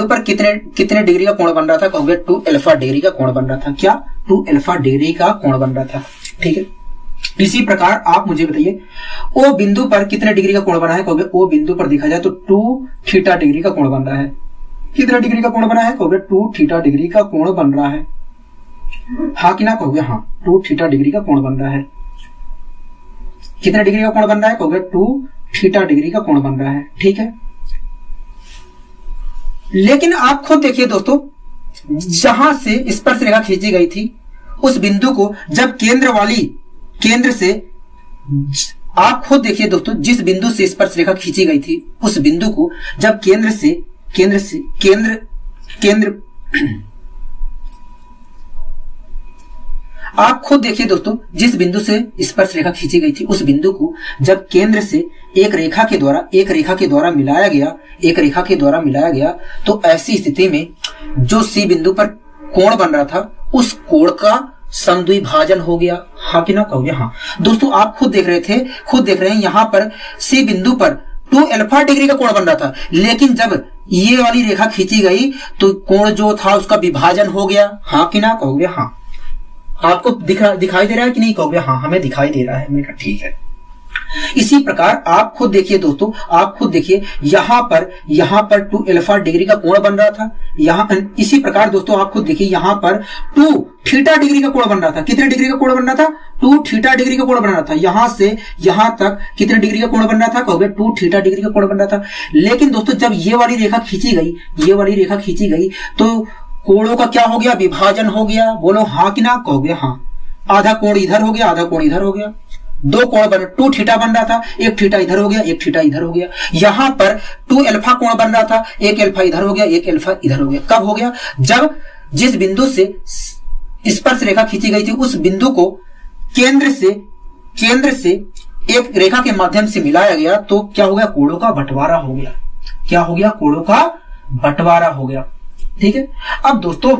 पर कितने डिग्री का कोण बन रहा था? कहोगे 2 अल्फा डिग्री का कोण बन रहा था। क्या? 2 अल्फा डिग्री का कोण बन रहा था। ठीक है, इसी प्रकार आप मुझे बताइए O बिंदु पर कितने डिग्री का कोण बना है? कहोगे O बिंदु पर देखा जाए तो 2 थीटा डिग्री का कोण बन रहा है। कितना डिग्री का कोण बना है? कहोगे 2 थीटा डिग्री का कोण बन रहा है। हाँ कि ना? कहोगे हाँ, 2 थीटा डिग्री का कोण बन रहा है। कितने डिग्री का कोण बन रहा है? कहोगे 2 थीटा डिग्री का कोण बन रहा है। ठीक है, लेकिन आप खुद देखिए दोस्तों, जहां से स्पर्श रेखा खींची गई थी उस बिंदु को जब केंद्र से, आप खुद देखिए दोस्तों, जिस बिंदु से स्पर्श रेखा खींची गई थी उस बिंदु को जब आप खुद देखिए दोस्तों, जिस बिंदु से स्पर्श रेखा खींची गई थी उस बिंदु को जब केंद्र से एक रेखा के द्वारा मिलाया गया, तो ऐसी स्थिति में जो C बिंदु पर कोण बन रहा था उस कोण का समद्विभाजन हो गया। हाँ कि ना? कहोगे हाँ। दोस्तों आप खुद देख रहे हैं यहां पर C बिंदु पर 2 अल्फा डिग्री का कोण बन रहा था, लेकिन जब ये वाली रेखा खींची गई तो कोण जो था उसका विभाजन हो गया। हाँ कि ना? कहोगे हाँ। आपको दिखाई दे रहा है कि नहीं? कहोगे हाँ, हमें दिखाई दे रहा है। मैंने कहा ठीक है। इसी प्रकार आप खुद देखिए दोस्तों, यहां पर 2 अल्फा डिग्री का कोण बन रहा था। इसी प्रकार दोस्तों आप खुद देखिए, यहां पर 2 थीटा डिग्री का कोण बन रहा था। कितने डिग्री का कोण बन रहा था? 2 थीटा डिग्री का कोण बन रहा था। यहां से यहां तक कितने डिग्री का कोण बन रहा था? कहोगे 2 थीटा डिग्री का कोण बन रहा था। लेकिन दोस्तों जब ये वाली रेखा खींची गई तो कोणों का क्या हो गया? विभाजन हो गया। बोलो हाँ कि ना? कहोगे हाँ। आधा कोण इधर हो गया, आधा कोण इधर हो गया। 2 कोण बने, 2 थीटा बन रहा था, 1 थीटा इधर हो गया, 1 थीटा इधर हो गया। यहां पर 2 अल्फा कोण बन रहा था, 1 अल्फा इधर हो गया, 1 अल्फा इधर हो गया। कब हो गया? जब जिस बिंदु से स्पर्श रेखा खींची गई थी उस बिंदु को केंद्र से एक रेखा के माध्यम से मिलाया गया, तो क्या हो गया? कोणों का बंटवारा हो गया। क्या हो गया? कोणों का बंटवारा हो गया। ठीक है, अब दोस्तों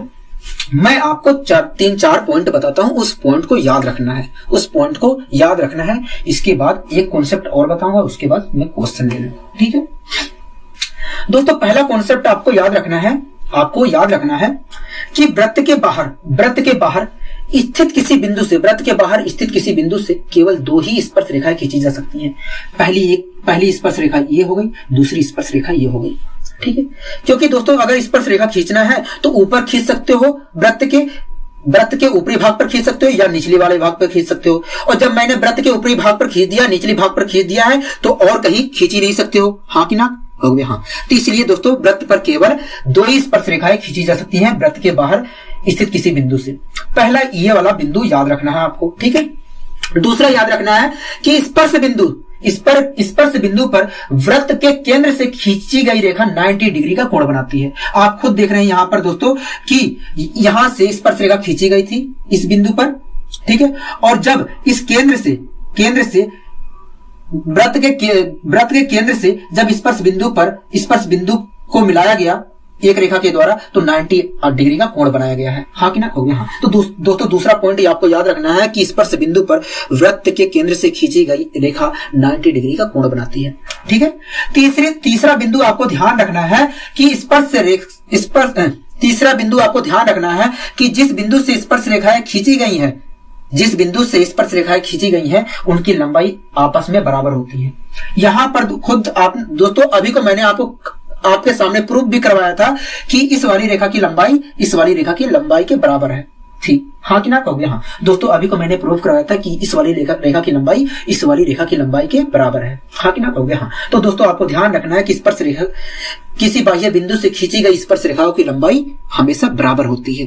मैं आपको 3-4 पॉइंट बताता हूं, उस पॉइंट को याद रखना है। इसके बाद एक कॉन्सेप्ट और बताऊंगा, उसके बाद मैं क्वेश्चन ले लूंगा। ठीक है दोस्तों, पहला कॉन्सेप्ट आपको याद रखना है कि वृत्त के बाहर स्थित किसी बिंदु से केवल 2 ही स्पर्श रेखाएं खींची जा सकती हैं। पहली स्पर्श रेखा ये हो गई, दूसरी स्पर्श रेखा ये हो गई। ठीक है, क्योंकि दोस्तों अगर स्पर्श रेखा खींचना है तो ऊपर खींच सकते हो, वृत्त के ऊपरी भाग पर खींच सकते हो या निचले वाले भाग पर खींच सकते हो। और जब मैंने वृत्त के ऊपरी भाग पर खींच दिया, निचले भाग पर खींच दिया है, तो और कहीं खींच ही नहीं सकते हो। हाँ कि ना? कहोगे हाँ। तो इसलिए दोस्तों वृत्त पर केवल 2 ही स्पर्श रेखाएं खींची जा सकती हैं वृत्त के बाहर स्थित किसी बिंदु से। पहला ये वाला बिंदु याद रखना है आपको। ठीक है, दूसरा याद रखना है कि स्पर्श बिंदु पर वृत्त के केंद्र से खींची गई रेखा 90 डिग्री का कोण बनाती है। आप खुद देख रहे हैं यहां पर दोस्तों कि यहां से स्पर्श रेखा खींची गई थी इस बिंदु पर, ठीक है। और जब इस केंद्र से वृत्त के केंद्र से जब स्पर्श बिंदु को मिलाया गया एक रेखा के द्वारा तो 90 डिग्री का कोण बनाया गया है। हाँ कि ना कहोगे? हाँ। तो दोस्तों दूसरा पॉइंट आपको याद रखना है कि स्पर्श बिंदु पर वृत्त के केंद्र से खींची गई रेखा 90 डिग्री का कोण बनाती है। ठीक है। तीसरा बिंदु आपको ध्यान रखना है कि तीसरा बिंदु आपको ध्यान रखना है कि जिस बिंदु से स्पर्श रेखाएं खींची गई हैं उनकी लंबाई आपस में बराबर होती है। यहां पर खुद आप दोस्तों अभी को मैंने आपके सामने प्रूफ भी करवाया था कि इस वाली रेखा की लंबाई इस वाली रेखा की लंबाई के बराबर है। ठीक, हाँ कि ना कहोगे? हाँ। दोस्तों अभी को मैंने प्रूफ करवाया था कि इस वाली रेखा की लंबाई इस वाली रेखा की लंबाई के बराबर है। हाँ कि ना कहोगे? हाँ। तो दोस्तों आपको ध्यान रखना है कि स्पर्श रेखा किसी बाह्य बिंदु से खींची गई स्पर्श रेखाओं की लंबाई हमेशा बराबर होती है।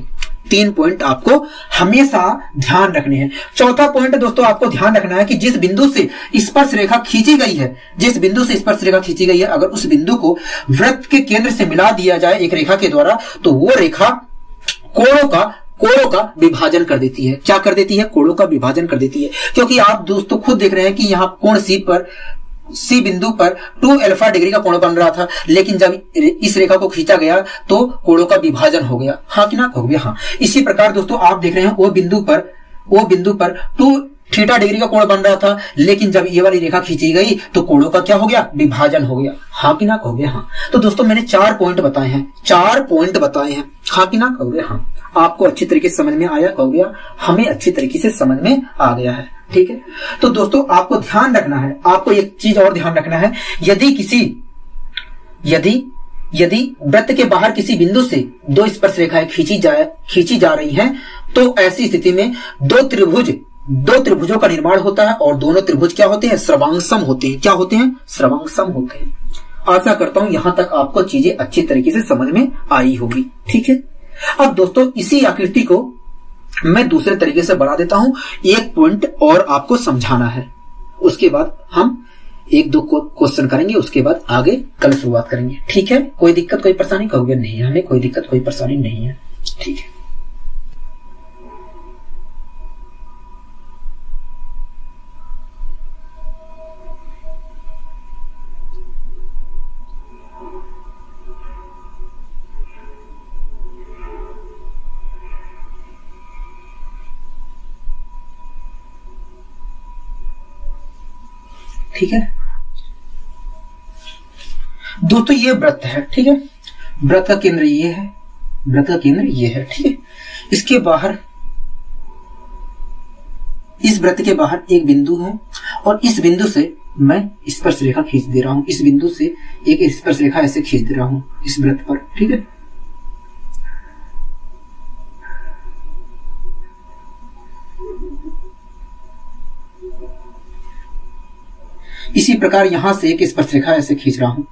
3 पॉइंट आपको हमेशा ध्यान रखने हैं। चौथा पॉइंट दोस्तों आपको ध्यान रखना है कि जिस बिंदु से स्पर्श रेखा खींची गई है अगर उस बिंदु को वृत्त के केंद्र से मिला दिया जाए एक रेखा के द्वारा तो वो रेखा कोणों का विभाजन कर देती है। क्या कर देती है? कोणों का विभाजन कर देती है। क्योंकि आप दोस्तों खुद देख रहे हैं कि यहाँ कोण सी बिंदु पर 2 अल्फा डिग्री का कोण बन रहा था, लेकिन जब इस रेखा को खींचा गया तो कोणों का विभाजन हो गया। हाँ कि ना कहोगे? हाँ। इसी प्रकार दोस्तों आप देख रहे हैं वो बिंदु पर 2 थीटा डिग्री का कोण बन रहा था, लेकिन जब ये वाली रेखा खींची गई तो कोणों का क्या हो गया? विभाजन हो गया। हाँ कि ना कहोगे? हाँ। तो दोस्तों मैंने 4 पॉइंट बताए हैं। हाँ कि ना कहोगे? हाँ। आपको अच्छी तरीके से समझ में आया कहोगे? हमें अच्छी तरीके से समझ में आ गया है। ठीक है। तो दोस्तों आपको ध्यान रखना है, आपको एक चीज और ध्यान रखना है, यदि वृत्त के बाहर किसी बिंदु से 2 स्पर्श रेखाएं खींची जा रही हैं तो ऐसी स्थिति में 2 त्रिभुजों का निर्माण होता है और दोनों त्रिभुज क्या होते हैं? सर्वांगसम होते हैं। क्या होते हैं? सर्वांगसम होते हैं। आशा करता हूं यहां तक आपको चीजें अच्छी तरीके से समझ में आई होगी। ठीक है। अब दोस्तों इसी आकृति को मैं दूसरे तरीके से बढ़ा देता हूं। एक पॉइंट और आपको समझाना है, उसके बाद हम 1-2 क्वेश्चन करेंगे, उसके बाद आगे कल शुरुआत करेंगे। ठीक है। कोई दिक्कत कोई परेशानी कहोगे? नहीं, हमें कोई दिक्कत कोई परेशानी नहीं है। ठीक है। ठीक है दोस्तों, ये वृत्त है। ठीक है। वृत्त का केंद्र ये है। ठीक है। इसके बाहर, इस वृत्त के बाहर एक बिंदु है और इस बिंदु से मैं स्पर्श रेखा खींच दे रहा हूं। इस बिंदु से एक स्पर्श रेखा ऐसे खींच दे रहा हूं इस वृत्त पर। ठीक है। इसी प्रकार यहां से एक स्पर्श रेखा ऐसे खींच रहा हूं।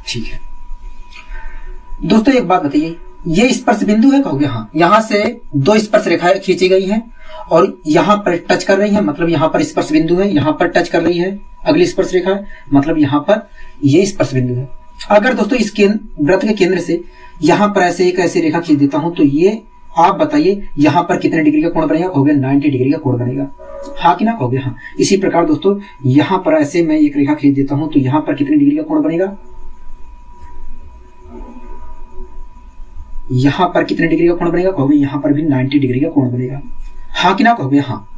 ठीक है दोस्तों, एक बात बताइए, ये स्पर्श बिंदु है कहोगे? हाँ। यहां से 2 स्पर्श रेखाएं खींची गई हैं और यहां पर टच कर रही है, मतलब यहां पर स्पर्श बिंदु है, यहां पर टच कर रही है अगली स्पर्श रेखा, मतलब यहां पर ये स्पर्श बिंदु है। अगर दोस्तों इस वृत्त के केंद्र से यहां पर ऐसे रेखा खींच देता हूं तो ये आप बताइए यहां पर कितने डिग्री का कोण बनेगा? कहोगे 90 डिग्री का कोण बनेगा। हाँ कि ना कहोगे? हाँ। इसी प्रकार दोस्तों यहां पर ऐसे मैं एक रेखा खींच देता हूं तो यहां पर कितने डिग्री का कोण बनेगा? यहां पर कितने डिग्री का कोण बनेगा? कहोगे यहां पर भी 90 डिग्री का कोण बनेगा। हाँ कि ना कहोगे? हाँ।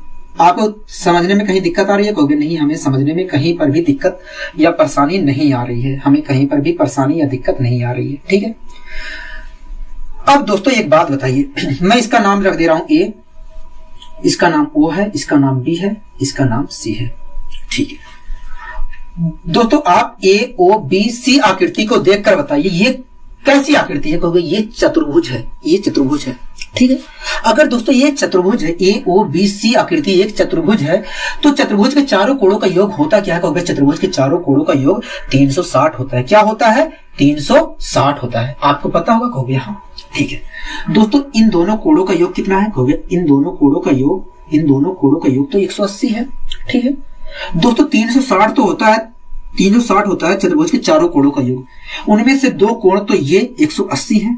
आपको समझने में कहीं दिक्कत आ रही है? कहोगे नहीं, हमें समझने में कहीं पर भी दिक्कत या परेशानी नहीं आ रही है। हमें कहीं पर भी परेशानी या दिक्कत नहीं आ रही है। ठीक है। अब दोस्तों एक बात बताइए, मैं इसका नाम रख दे रहा हूं ए, इसका नाम ओ है, इसका नाम बी है, इसका नाम सी है। ठीक है दोस्तों, आप ए ओ बी सी आकृति को देखकर बताइए ये कैसी आकृति है? कहोगे ये चतुर्भुज है। ये चतुर्भुज है। ठीक है। अगर दोस्तों ये चतुर्भुज है, ए ओ बी सी आकृति एक चतुर्भुज है, तो चतुर्भुज के चारों कोणों का योग होता क्या है? कहोगे चतुर्भुज के चारों कोणों का योग 360 होता है। क्या होता है? 360 होता है। आपको पता होगा? कहोगे हाँ। ठीक है दोस्तों, इन दोनों कोणों का योग कितना है कहोगे? इन दोनों कोणों का योग तो 180 है। ठीक है दोस्तों, 360 तो होता है, 360 होता है चतुर्भुज के चारों कोणों का योग। उनमें से 2 कोण तो ये 180 है।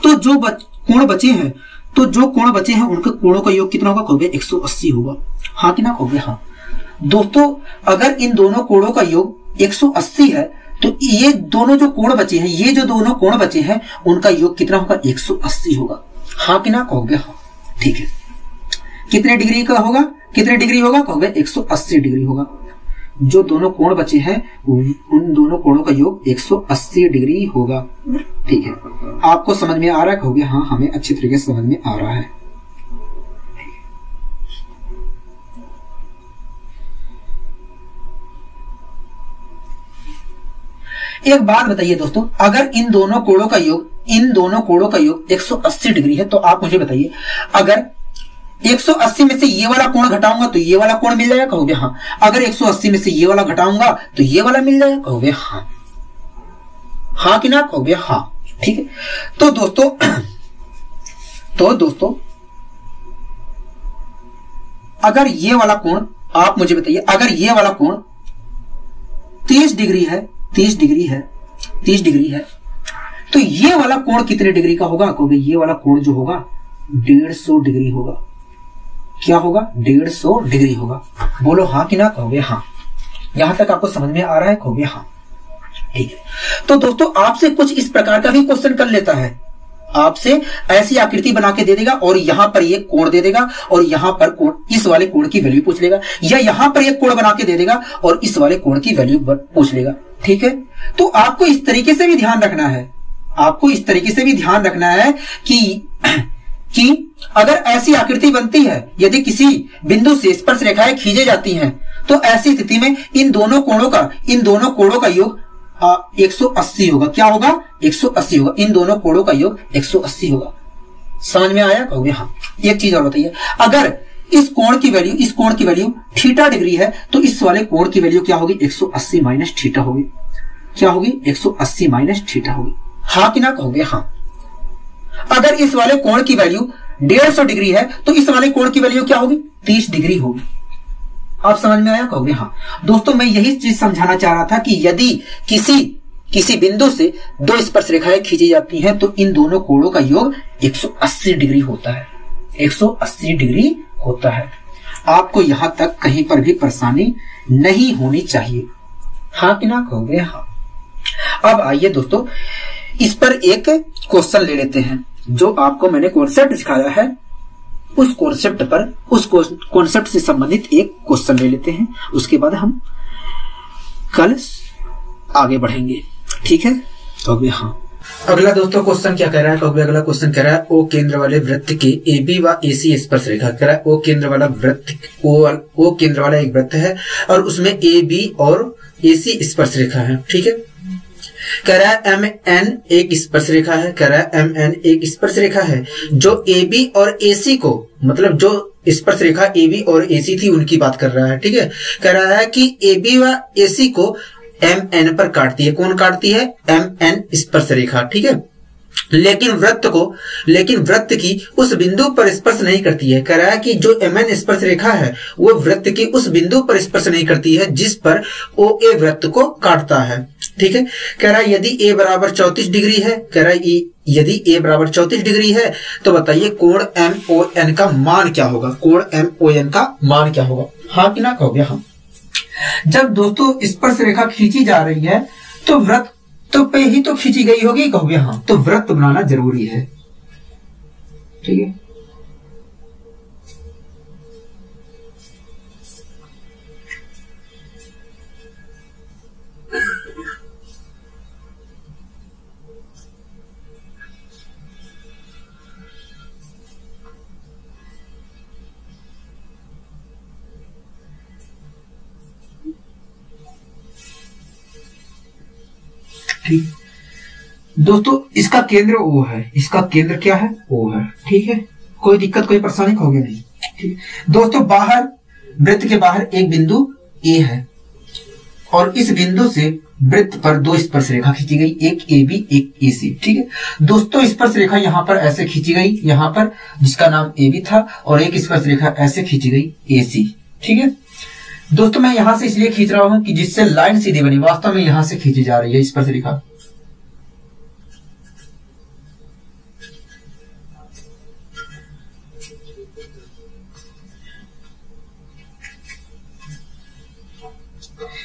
तो जो कोण बचे हैं उनके कोणों का योग कितना होगा कहोगे? 180 होगा। हाँ कि ना कहोगे? हाँ दोस्तों, अगर इन दोनों कोणों का योग 180 है तो ये दोनों जो कोण बचे हैं उनका योग कितना होगा? 180 होगा। हाँ कि ना कहोगे? हाँ ठीक है। कितने डिग्री का होगा? कितने डिग्री होगा कहोगे? 180 डिग्री होगा। जो दोनों कोण बचे हैं उन दोनों कोणों का योग 180 डिग्री होगा। ठीक है, आपको समझ में आ रहा है कहोगे? हाँ हमें अच्छी तरीके से समझ में आ रहा है। एक बात बताइए दोस्तों, अगर इन दोनों कोणों का योग 180 डिग्री है तो आप मुझे बताइए, अगर 180 में से ये वाला कोण घटाऊंगा तो ये वाला कोण मिल जाएगा कहोगे? हाँ। अगर 180 में से ये वाला घटाऊंगा तो ये वाला मिल जाएगा कहोगे? हाँ। हाँ कि ना कहोगे? हाँ ठीक है। तो दोस्तों अगर ये वाला कोण, आप मुझे बताइए, अगर ये वाला कोण 30 डिग्री है तो ये वाला कोण कितने डिग्री का होगा कहोगे? ये वाला कोण जो होगा 150 डिग्री होगा। क्या होगा? 150 डिग्री होगा। बोलो हाँ कि ना कहोगे? हाँ। यहां तक आपको समझ में आ रहा है कहोगे? हाँ ठीक है। तो दोस्तों आपसे कुछ इस प्रकार का भी क्वेश्चन कर लेता है, आपसे ऐसी आकृति बना के दे देगा और यहां पर ये कोण दे देगा और यहां पर कोण, इस वाले कोण की वैल्यू पूछ लेगा, या यहां पर एक कोण बना के दे देगा और इस वाले कोण की वैल्यू पूछ लेगा। ठीक है, तो आपको इस तरीके से भी ध्यान रखना है, कि अगर ऐसी आकृति बनती है, यदि किसी बिंदु से स्पर्श रेखाएं खींचे जाती हैं, तो ऐसी स्थिति में इन दोनों कोणों का योग 180 होगा। क्या होगा? 180 होगा। इन दोनों कोणों का योग 180 होगा। समझ में आया कहोगे? हाँ। एक चीज और बताइए, अगर इस कोण की वैल्यू थीटा डिग्री है तो इस वाले कोण की वैल्यू क्या होगी? 180 माइनस थीटा होगी। क्या होगी? 180 माइनस थीटा होगी। हाँ कि ना कहोगे? हाँ। अगर इस वाले कोण की वैल्यू 150 डिग्री है तो इस वाले कोण की वैल्यू क्या होगी? 30 डिग्री होगी। आप समझ में आया कहोगे? हाँ दोस्तों, मैं यही चीज समझाना चाह रहा था कि यदि किसी बिंदु से 2 स्पर्श रेखाएं खींची जाती हैं तो इन दोनों कोणों का योग 180 डिग्री होता है। 180 डिग्री होता है। आपको यहां तक कहीं पर भी परेशानी नहीं होनी चाहिए। हाँ कि ना कहोगे? हाँ। अब आइए दोस्तों, इस पर एक क्वेश्चन ले लेते हैं। जो आपको मैंने कॉन्सेप्ट सिखाया है उस कॉन्सेप्ट से संबंधित एक क्वेश्चन ले लेते हैं, उसके बाद हम कल आगे बढ़ेंगे। ठीक है, तो अभी हाँ, अगला दोस्तों क्वेश्चन क्या कह रहा है? तो अगला क्वेश्चन कह रहा है ओ केंद्र वाले वृत्त के AB व AC स्पर्श रेखा। कह रहा है ओ केंद्र वाला एक वृत्त है और उसमें AB और AC स्पर्श रेखा है। ठीक है, कह रहा है MN एक स्पर्श रेखा है। कह रहा है MN एक स्पर्श रेखा है जो AB और AC को, मतलब जो स्पर्श रेखा AB और AC थी उनकी बात कर रहा है। ठीक है, कह रहा है कि AB व AC को MN पर काटती है। कौन काटती है? MN स्पर्श रेखा। ठीक है, लेकिन वृत्त की उस बिंदु पर स्पर्श नहीं करती है। कह रहा है कि जो MN स्पर्श रेखा है वो वृत्त की उस बिंदु पर स्पर्श नहीं करती है जिस पर OA वृत्त को काटता है। ठीक है, कह रहा है यदि A बराबर 34 डिग्री है, कह रहा है यदि A बराबर 34 डिग्री है तो बताइए कोण MON का मान क्या होगा? कोण MON का मान क्या होगा? हाँ कि ना कहोगे? हाँ। जब दोस्तों स्पर्श रेखा खींची जा रही है तो वृत्त तो पे ही तो खींची गई होगी कहोगे? हाँ। तो वृत्त बनाना जरूरी है। ठीक है, दोस्तों इसका केंद्र O है। इसका केंद्र क्या है? O है। ठीक है, कोई दिक्कत कोई परेशानी होगी नहीं। ठीक, दोस्तों बाहर वृत्त के बाहर एक बिंदु A है और इस बिंदु से वृत्त पर दो स्पर्श रेखा खींची गई, एक AB एक AC। ठीक है दोस्तों, स्पर्श रेखा यहां पर ऐसे खींची गई, यहां पर जिसका नाम AB था, और एक स्पर्श रेखा ऐसे खींची गई AC। ठीक है दोस्तों, मैं यहां से इसलिए खींच रहा हूं कि जिससे लाइन सीधी बनी, वास्तव में यहां से खींची जा रही है स्पर्श रेखा।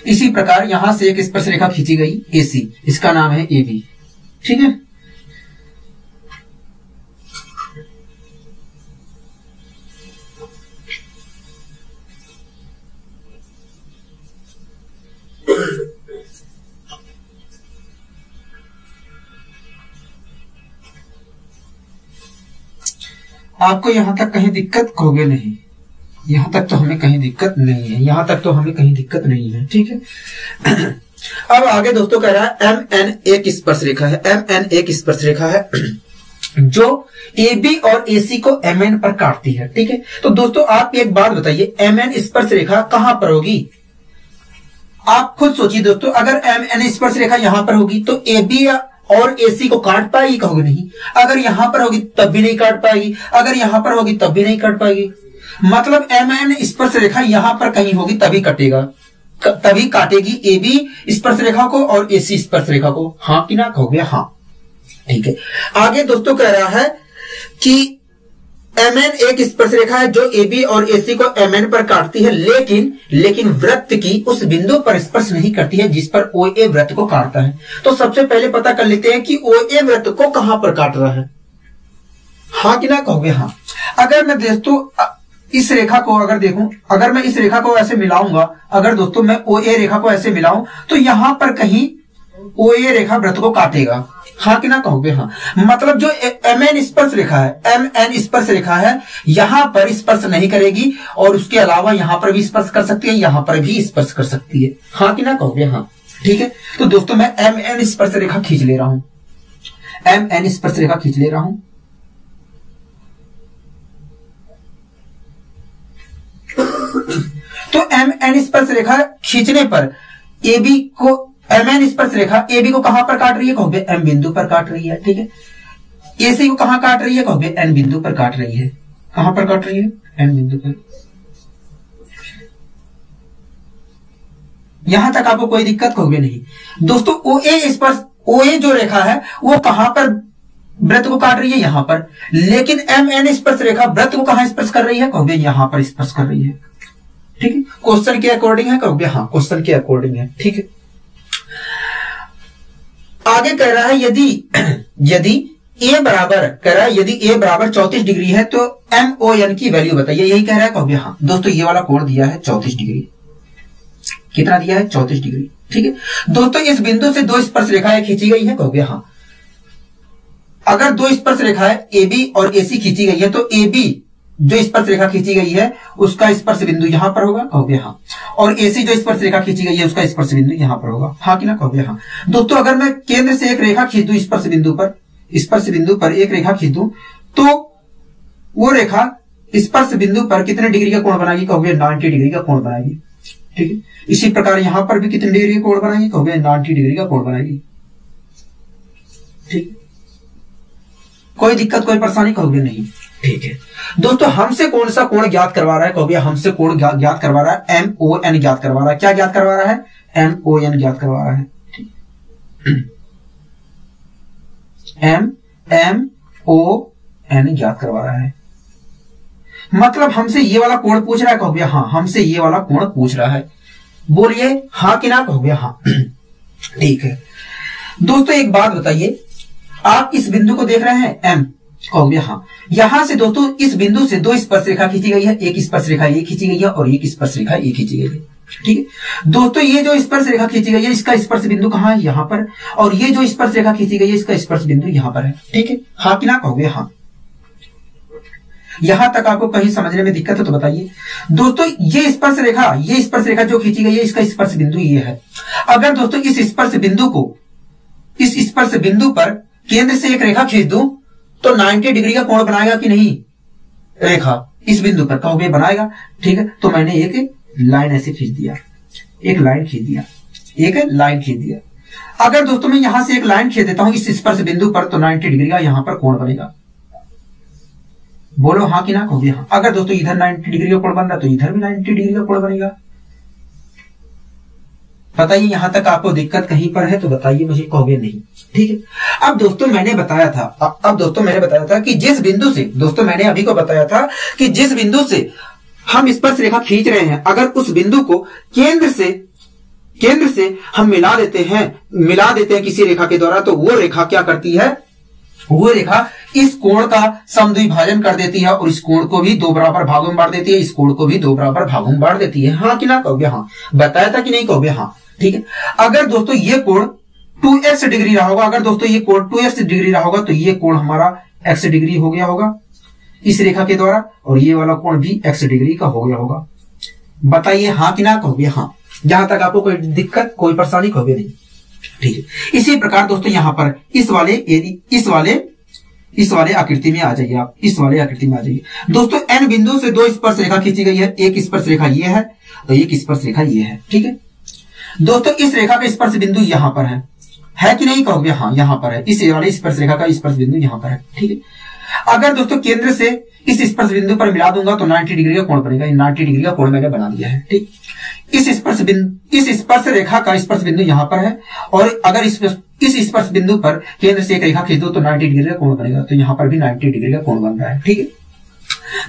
इसी प्रकार यहां से एक स्पर्श रेखा खींची गई AC, इसका नाम है AB। ठीक है आपको यहां तक कहीं दिक्कत होगी नहीं, यहां तक तो हमें कहीं दिक्कत नहीं है, यहां तक तो हमें कहीं दिक्कत नहीं है। ठीक है अब आगे दोस्तों कह रहा है MN एक स्पर्श रेखा है, MN एक स्पर्श रेखा है जो AB और AC को MN पर काटती है। ठीक है तो दोस्तों आप एक बात बताइए, MN स्पर्श रेखा कहां पर होगी? आप खुद सोचिए दोस्तों, अगर MN स्पर्श रेखा यहां पर होगी तो AB और AC को काट पाएगी? कहोगे नहीं। अगर यहां पर होगी तब भी नहीं काट पाएगी, अगर यहां पर होगी तब भी नहीं काट पाएगी। मतलब MN स्पर्श रेखा यहां पर कहीं होगी तभी कटेगा, तभी काटेगी AB स्पर्श रेखा को और AC स्पर्श रेखा को। हाँ कि ना? कहोगे हाँ। ठीक है आगे दोस्तों कह रहा है कि MN एक स्पर्श रेखा है जो AB और AC को MN पर काटती है, लेकिन वृत्त की उस बिंदु पर स्पर्श नहीं करती है जिस पर OA वृत्त को काटता है। तो सबसे पहले पता कर लेते हैं कि OA वृत्त को कहां पर काट रहा है। हाँ कि ना? कहोगे हाँ। अगर मैं दोस्तों इस रेखा को अगर देखूं, अगर मैं इस रेखा को ऐसे मिलाऊंगा, अगर दोस्तों मैं OA रेखा को ऐसे मिलाऊं तो यहां पर कहीं OA रेखा वृत्त को काटेगा। हाँ कि ना? कहोगे हाँ। मतलब जो MN स्पर्श रेखा है, MN स्पर्श रेखा है, यहां पर स्पर्श नहीं करेगी और उसके अलावा यहां पर भी स्पर्श कर सकती है, यहां पर भी स्पर्श कर सकती है। हाँ कि ना? कहोगे हाँ। ठीक है तो दोस्तों मैं MN स्पर्श रेखा खींच ले रहा हूं, MN स्पर्श रेखा खींच ले रहा हूं। तो MN स्पर्श रेखा खींचने पर AB को, MN स्पर्श रेखा AB को कहां पर काट रही है? कहोगे M बिंदु पर काट रही है। ठीक है AC को कहां काट रही है? कहोगे N बिंदु पर काट रही है। कहां पर काट रही है? N बिंदु पर। यहां तक आपको कोई दिक्कत? कहोगे नहीं। दोस्तों OA स्पर्श, OA जो रेखा है वो कहां पर वृत्त को काट रही है? यहां पर। लेकिन MN स्पर्श रेखा वृत्त को कहां स्पर्श कर रही है? कहोगे यहां पर स्पर्श कर रही है। ठीक है क्वेश्चन के अकॉर्डिंग है? कहोगे हाँ क्वेश्चन के अकॉर्डिंग है। ठीक है आगे कह रहा है यदि A बराबर, कह रहा है यदि A बराबर 34 डिग्री है तो MON की वैल्यू बताइए। यही कह रहा है? कहोगे हाँ। दोस्तों ये वाला कोण दिया है 34 डिग्री। कितना दिया है? 34 डिग्री। ठीक है दोस्तों इस बिंदु से दो स्पर्श रेखाएं खींची गई है? कहोगे हाँ। अगर दो स्पर्श रेखाएं AB और AC खींची गई है तो AB जो स्पर्श रेखा खींची गई है उसका स्पर्श बिंदु यहां पर होगा? कहोगे हाँ। और AC जो स्पर्श रेखा खींची गई है उसका स्पर्श बिंदु यहां पर होगा। हाँ कि ना? कहोगे हाँ। दोस्तों अगर मैं केंद्र से एक रेखा खींच दूं, स्पर्श बिंदु पर एक रेखा खींच दूं तो वो रेखा स्पर्श बिंदु पर कितने डिग्री का कोण बनाएगी? कहोगे 90 डिग्री का कोण बनाएगी। ठीक है इसी प्रकार यहां पर भी कितने डिग्री का कोण बनाएगी? कहोगे 90 डिग्री का कोण बनाएगी। ठीक कोई दिक्कत कोई परेशानी? कहोगे नहीं। ठीक है दोस्तों हमसे कौन सा कोण ज्ञात करवा रहा है? कहोगे हमसे कोण ज्ञात करवा रहा है MON ज्ञात करवा रहा है। क्या ज्ञात करवा रहा है? MON ज्ञात करवा रहा है। MON ज्ञात करवा रहा है। मतलब हमसे ये वाला कोण पूछ रहा है? कहोगे हाँ हमसे ये वाला कोण पूछ रहा है। बोलिए हाँ कि ना? कहोगे हाँ। ठीक है दोस्तों एक बात बताइए, आप इस बिंदु को देख रहे हैं M? कहोगे हाँ। यहां से दोस्तों इस बिंदु से दो स्पर्श रेखा खींची गई है, एक स्पर्श रेखा ये खींची गई है और एक स्पर्श रेखा ये खींची गई है। ठीक है दोस्तों ये जो स्पर्श रेखा खींची गई है इसका स्पर्श बिंदु कहां है? यहां पर। और ये जो स्पर्श रेखा खींची गई है इसका स्पर्श बिंदु यहां पर है। ठीक है हाँ कि ना? कहोगे हाँ। यहां तक आपको कहीं समझने में दिक्कत है तो बताइए। दोस्तों ये स्पर्श रेखा जो खींची गई है इसका स्पर्श बिंदु ये है। अगर दोस्तों इस स्पर्श बिंदु पर केंद्र से एक रेखा खींच दूं तो 90 डिग्री का कोण बनाएगा कि नहीं रेखा इस बिंदु पर? कहोगे बनाएगा। ठीक है तो मैंने एक लाइन ऐसे खींच दिया, एक लाइन खींच दिया। अगर दोस्तों मैं यहां से एक लाइन खींच देता हूं इस स्पर्श बिंदु पर, तो 90 डिग्री का यहां पर कोण बनेगा। बोलो हाँ कि ना, कहोगे हाँ। अगर दोस्तों इधर 90 डिग्री का कोण बन रहा है तो इधर भी 90 डिग्री का कोण बनेगा। बताइए यहां तक आपको दिक्कत कहीं पर है तो बताइए मुझे, कहोगे नहीं। ठीक है। अब दोस्तों मैंने बताया था कि जिस बिंदु से, दोस्तों मैंने अभी को बताया था कि जिस बिंदु से हम स्पर्श रेखा खींच रहे हैं, अगर उस बिंदु को केंद्र से हम मिला देते हैं किसी रेखा के द्वारा, तो वो रेखा क्या करती है, वो रेखा इस कोण का समद्विभाजन कर देती है और इस कोण को भी 2 बराबर भागों में बांट देती है, इस कोण को भी 2 बराबर भागों में बांट देती है। हाँ कि ना, कहोगे हाँ। बताया था कि नहीं, कहोगे हाँ। ठीक है। अगर दोस्तों ये कोण 2x डिग्री रहा होगा, अगर दोस्तों ये कोण 2x डिग्री रहा होगा, तो ये कोण हमारा x डिग्री हो गया होगा इस रेखा के द्वारा, और ये वाला कोण भी x डिग्री का हो गया होगा। बताइए हाँ कि ना, कहोगे हाँ। जहां तक आपको कोई दिक्कत, कोई परेशानी, कहोगे नहीं। ठीक है। इसी प्रकार दोस्तों यहां पर इस वाले आकृति में आ जाइए आप, इस वाले आकृति में आ जाइए। दोस्तों n बिंदु से 2 स्पर्श रेखा खींची गई है, एक स्पर्श रेखा ये है और एक स्पर्श रेखा ये है। ठीक है दोस्तों, इस रेखा का स्पर्श बिंदु यहां पर है कि नहीं, कहोगे हाँ, यहां पर है। इस वाले स्पर्श रेखा का स्पर्श बिंदु यहां पर है। ठीक है। अगर दोस्तों केंद्र से इस स्पर्श बिंदु पर मिला दूंगा तो 90 डिग्री का कोण बनेगा। 90 डिग्री का कोण मैंने बना दिया है। ठीक। इस स्पर्श रेखा का स्पर्श बिंदु यहां पर है, और अगर इस स्पर्श बिंदु पर केंद्र से एक रेखा खींच दो तो 90 डिग्री का कोण बनेगा। तो यहां पर भी 90 डिग्री का कोण बन रहा है। ठीक है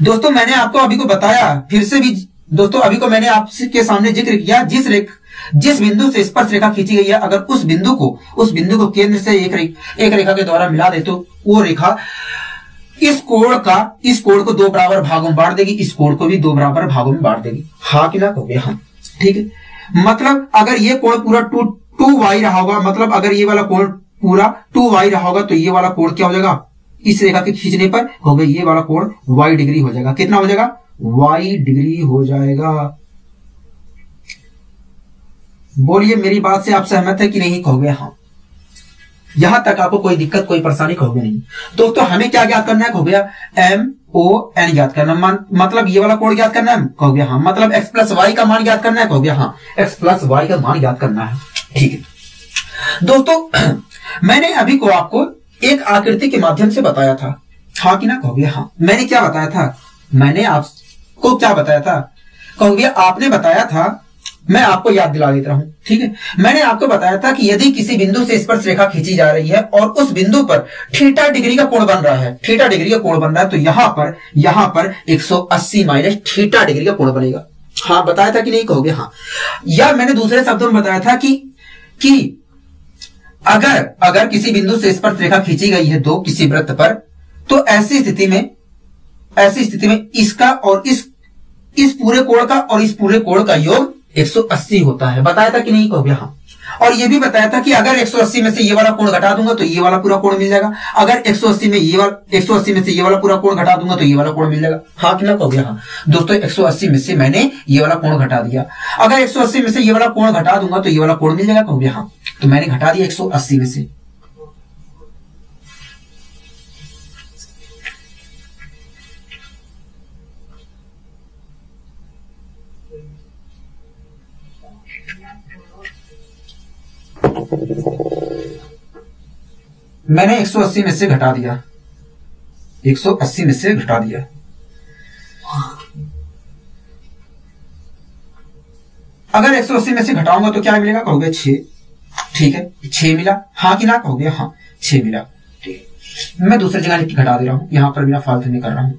दोस्तों, मैंने आपको अभी को बताया, फिर से भी दोस्तों अभी को मैंने आपके सामने जिक्र किया, जिस बिंदु से स्पर्श रेखा खींची गई है, अगर उस बिंदु को केंद्र से एक रेखा के द्वारा मिला दे तो वो रेखा इस कोण को 2 बराबर भागों में बांट देगी, इस कोण को भी 2 बराबर भागों में बांट देगी। हाँ कि ना, कहोगे हाँ। ठीक है। मतलब अगर ये कोण पूरा 2y रहा होगा, मतलब अगर ये वाला कोण पूरा 2y रहा होगा, तो ये वाला कोण क्या हो जाएगा, इस रेखा के खींचने पर हो गया, ये वाला कोण y डिग्री हो जाएगा। कितना हो जाएगा, y डिग्री हो जाएगा। बोलिए मेरी बात से आप सहमत है कि नहीं, कहोगे हाँ। यहां तक आपको कोई दिक्कत, कोई परेशानी, कहोगे नहीं। दोस्तों हमें क्या ज्ञात करना है, कहोगे MON ज्ञात करना, मतलब ये वाला कोण ज्ञात करना है, कहोगे हाँ। मतलब x प्लस वाई का मान ज्ञात करना है, कहोगे हाँ, x प्लस वाई का मान ज्ञात करना है। ठीक है दोस्तों, मैंने अभी को आपको एक आकृति के माध्यम से बताया था। हाँ कि ना, कहोगे हाँ। मैंने क्या बताया था, मैंने आपको क्या बताया था, कहोगे आपने बताया था, मैं आपको याद दिला देता हूं। ठीक है। मैंने आपको बताया था कि यदि किसी बिंदु से स्पर्श रेखा खींची जा रही है और उस बिंदु पर थीटा डिग्री का कोण बन रहा है, थीटा डिग्री का कोण बन रहा है, तो यहां पर 180 माइनस थीटा डिग्री का कोण बनेगा। हाँ बताया था कि नहीं, कहोगे हाँ। या मैंने दूसरे शब्दों में बताया था कि अगर किसी बिंदु से स्पर्श रेखा खींची गई है किसी वृत्त पर, तो ऐसी स्थिति में इसका और इस पूरे कोण का और इस पूरे कोण का योग 180 होता है। बताया था कि नहीं, कहोगे हाँ। और ये भी बताया था कि अगर 180 में से ये वाला कोण घटा दूंगा तो ये वाला पूरा कोण मिल जाएगा। अगर 180 में से ये वाला पूरा कोण घटा दूंगा तो ये वाला कोण मिल जाएगा। हाँ कि ना, कहोगे हाँ। दोस्तों 180 में से मैंने ये वाला कोण घटा दिया, अगर 180 में से ये वाला कोण घटा दूंगा तो ये वाला कोण मिल जाएगा, कहोगे हाँ। तो मैंने घटा दिया 180 में से। मैंने 180 में से घटा दिया, 180 में से घटा दिया। अगर 180 में से घटाऊंगा तो क्या मिलेगा, कहोगे 6। ठीक है, 6 मिला। हाँ कि ना, कहोगे हाँ, 6 मिला। ठीक है, मैं दूसरी जगह घटा दे रहा हूं, यहां पर बिना फालतू में कर रहा हूं।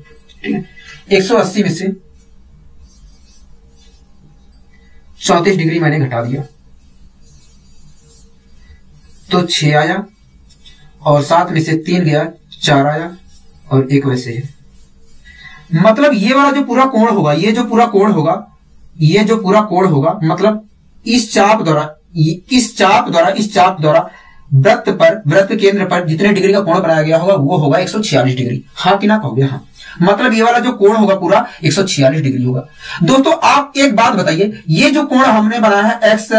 ठीक है, 180 में से 34 डिग्री मैंने घटा दिया तो 6 आया, और 7 में से 3 गया, 4 आया, और 1 वैसे है। मतलब ये वाला जो पूरा कोण होगा, ये जो पूरा कोण होगा, मतलब इस चाप द्वारा वृत्त केंद्र पर जितने डिग्री का कोण बनाया गया होगा वो होगा 146 डिग्री। हाँ कि ना, कहोगे हाँ। मतलब ये वाला जो कोण होगा पूरा 146 डिग्री होगा। दोस्तों आप एक बात बताइए, ये जो कोण हमने बनाया है x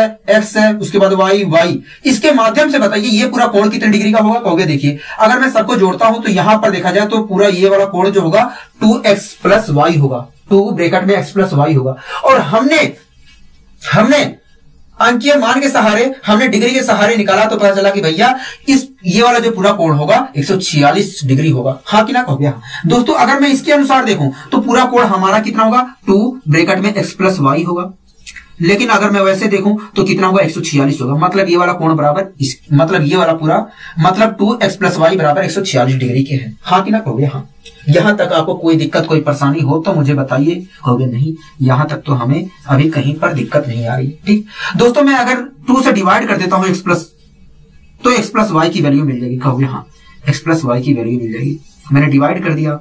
है, उसके बाद y, इसके माध्यम से बताइए ये पूरा कोण कितने डिग्री का होगा, कहोगे देखिए अगर मैं सबको जोड़ता हूं तो यहां पर देखा जाए तो पूरा ये वाला कोण जो होगा 2x प्लस वाई होगा, 2 ब्रैकेट में x प्लस वाई होगा। और हमने अंकीय मान के सहारे हमने डिग्री के सहारे निकाला तो पता चला कि भैया ये वाला जो पूरा कोण होगा 146 डिग्री होगा। हाँ कि ना कहोगे? हाँ। दोस्तों अगर मैं इसके अनुसार देखूं तो पूरा कोण हमारा कितना होगा 2 ब्रैकेट में x प्लस वाई होगा, लेकिन अगर मैं वैसे देखूं तो कितना होगा 146 होगा। मतलब ये वाला कोण बराबर मतलब ये वाला पूरा मतलब 2x प्लस वाई बराबर 146 डिग्री के है। हाँ कि ना कहोगे? हाँ। यहां तक आपको कोई दिक्कत कोई परेशानी हो तो मुझे बताइए। कहोगे नहीं, यहां तक तो हमें अभी कहीं पर दिक्कत नहीं आ रही। ठीक दोस्तों, मैं अगर 2 से डिवाइड कर देता हूं x प्लस, तो x प्लस वाई की वैल्यू मिल जाएगी। कहोगे हाँ, x प्लस वाई की वैल्यू मिल जाएगी। मैंने डिवाइड कर दिया,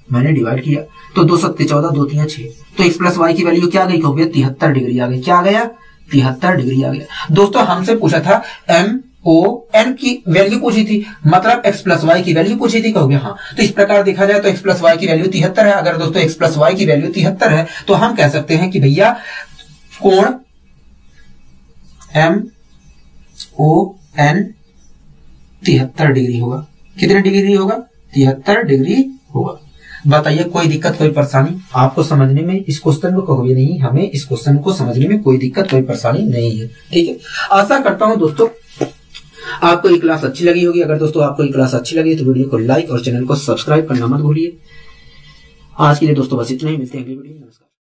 मैंने डिवाइड किया तो 2 7 14 2 3 6, तो x प्लस वाई की वैल्यू क्या आ गई? कहोगे 73 डिग्री आ गई। क्या आ गया? 73 डिग्री आ गया। दोस्तों हमसे पूछा था MON की वैल्यू पूछी थी, मतलब x प्लस वाई की वैल्यू पूछी थी। कहोगे हाँ। तो इस प्रकार देखा जाए तो x प्लस वाई की वैल्यू 73 है। अगर दोस्तों x प्लस वाई की वैल्यू 73 है तो हम कह सकते हैं कि भैया कोण MON 73 डिग्री होगा। कितने डिग्री होगा? 73 डिग्री होगा। बताइए कोई दिक्कत कोई परेशानी आपको समझने में इस क्वेश्चन को? कहोगे नहीं, हमें इस क्वेश्चन को समझने में कोई दिक्कत कोई परेशानी नहीं है। ठीक है, आशा करता हूं दोस्तों आपको ये क्लास अच्छी लगी होगी। अगर दोस्तों आपको ये क्लास अच्छी लगी तो वीडियो को लाइक और चैनल को सब्सक्राइब करना मत भूलिए। आज के लिए दोस्तों बस इतना ही, मिलते हैं अगली वीडियो में। नमस्कार।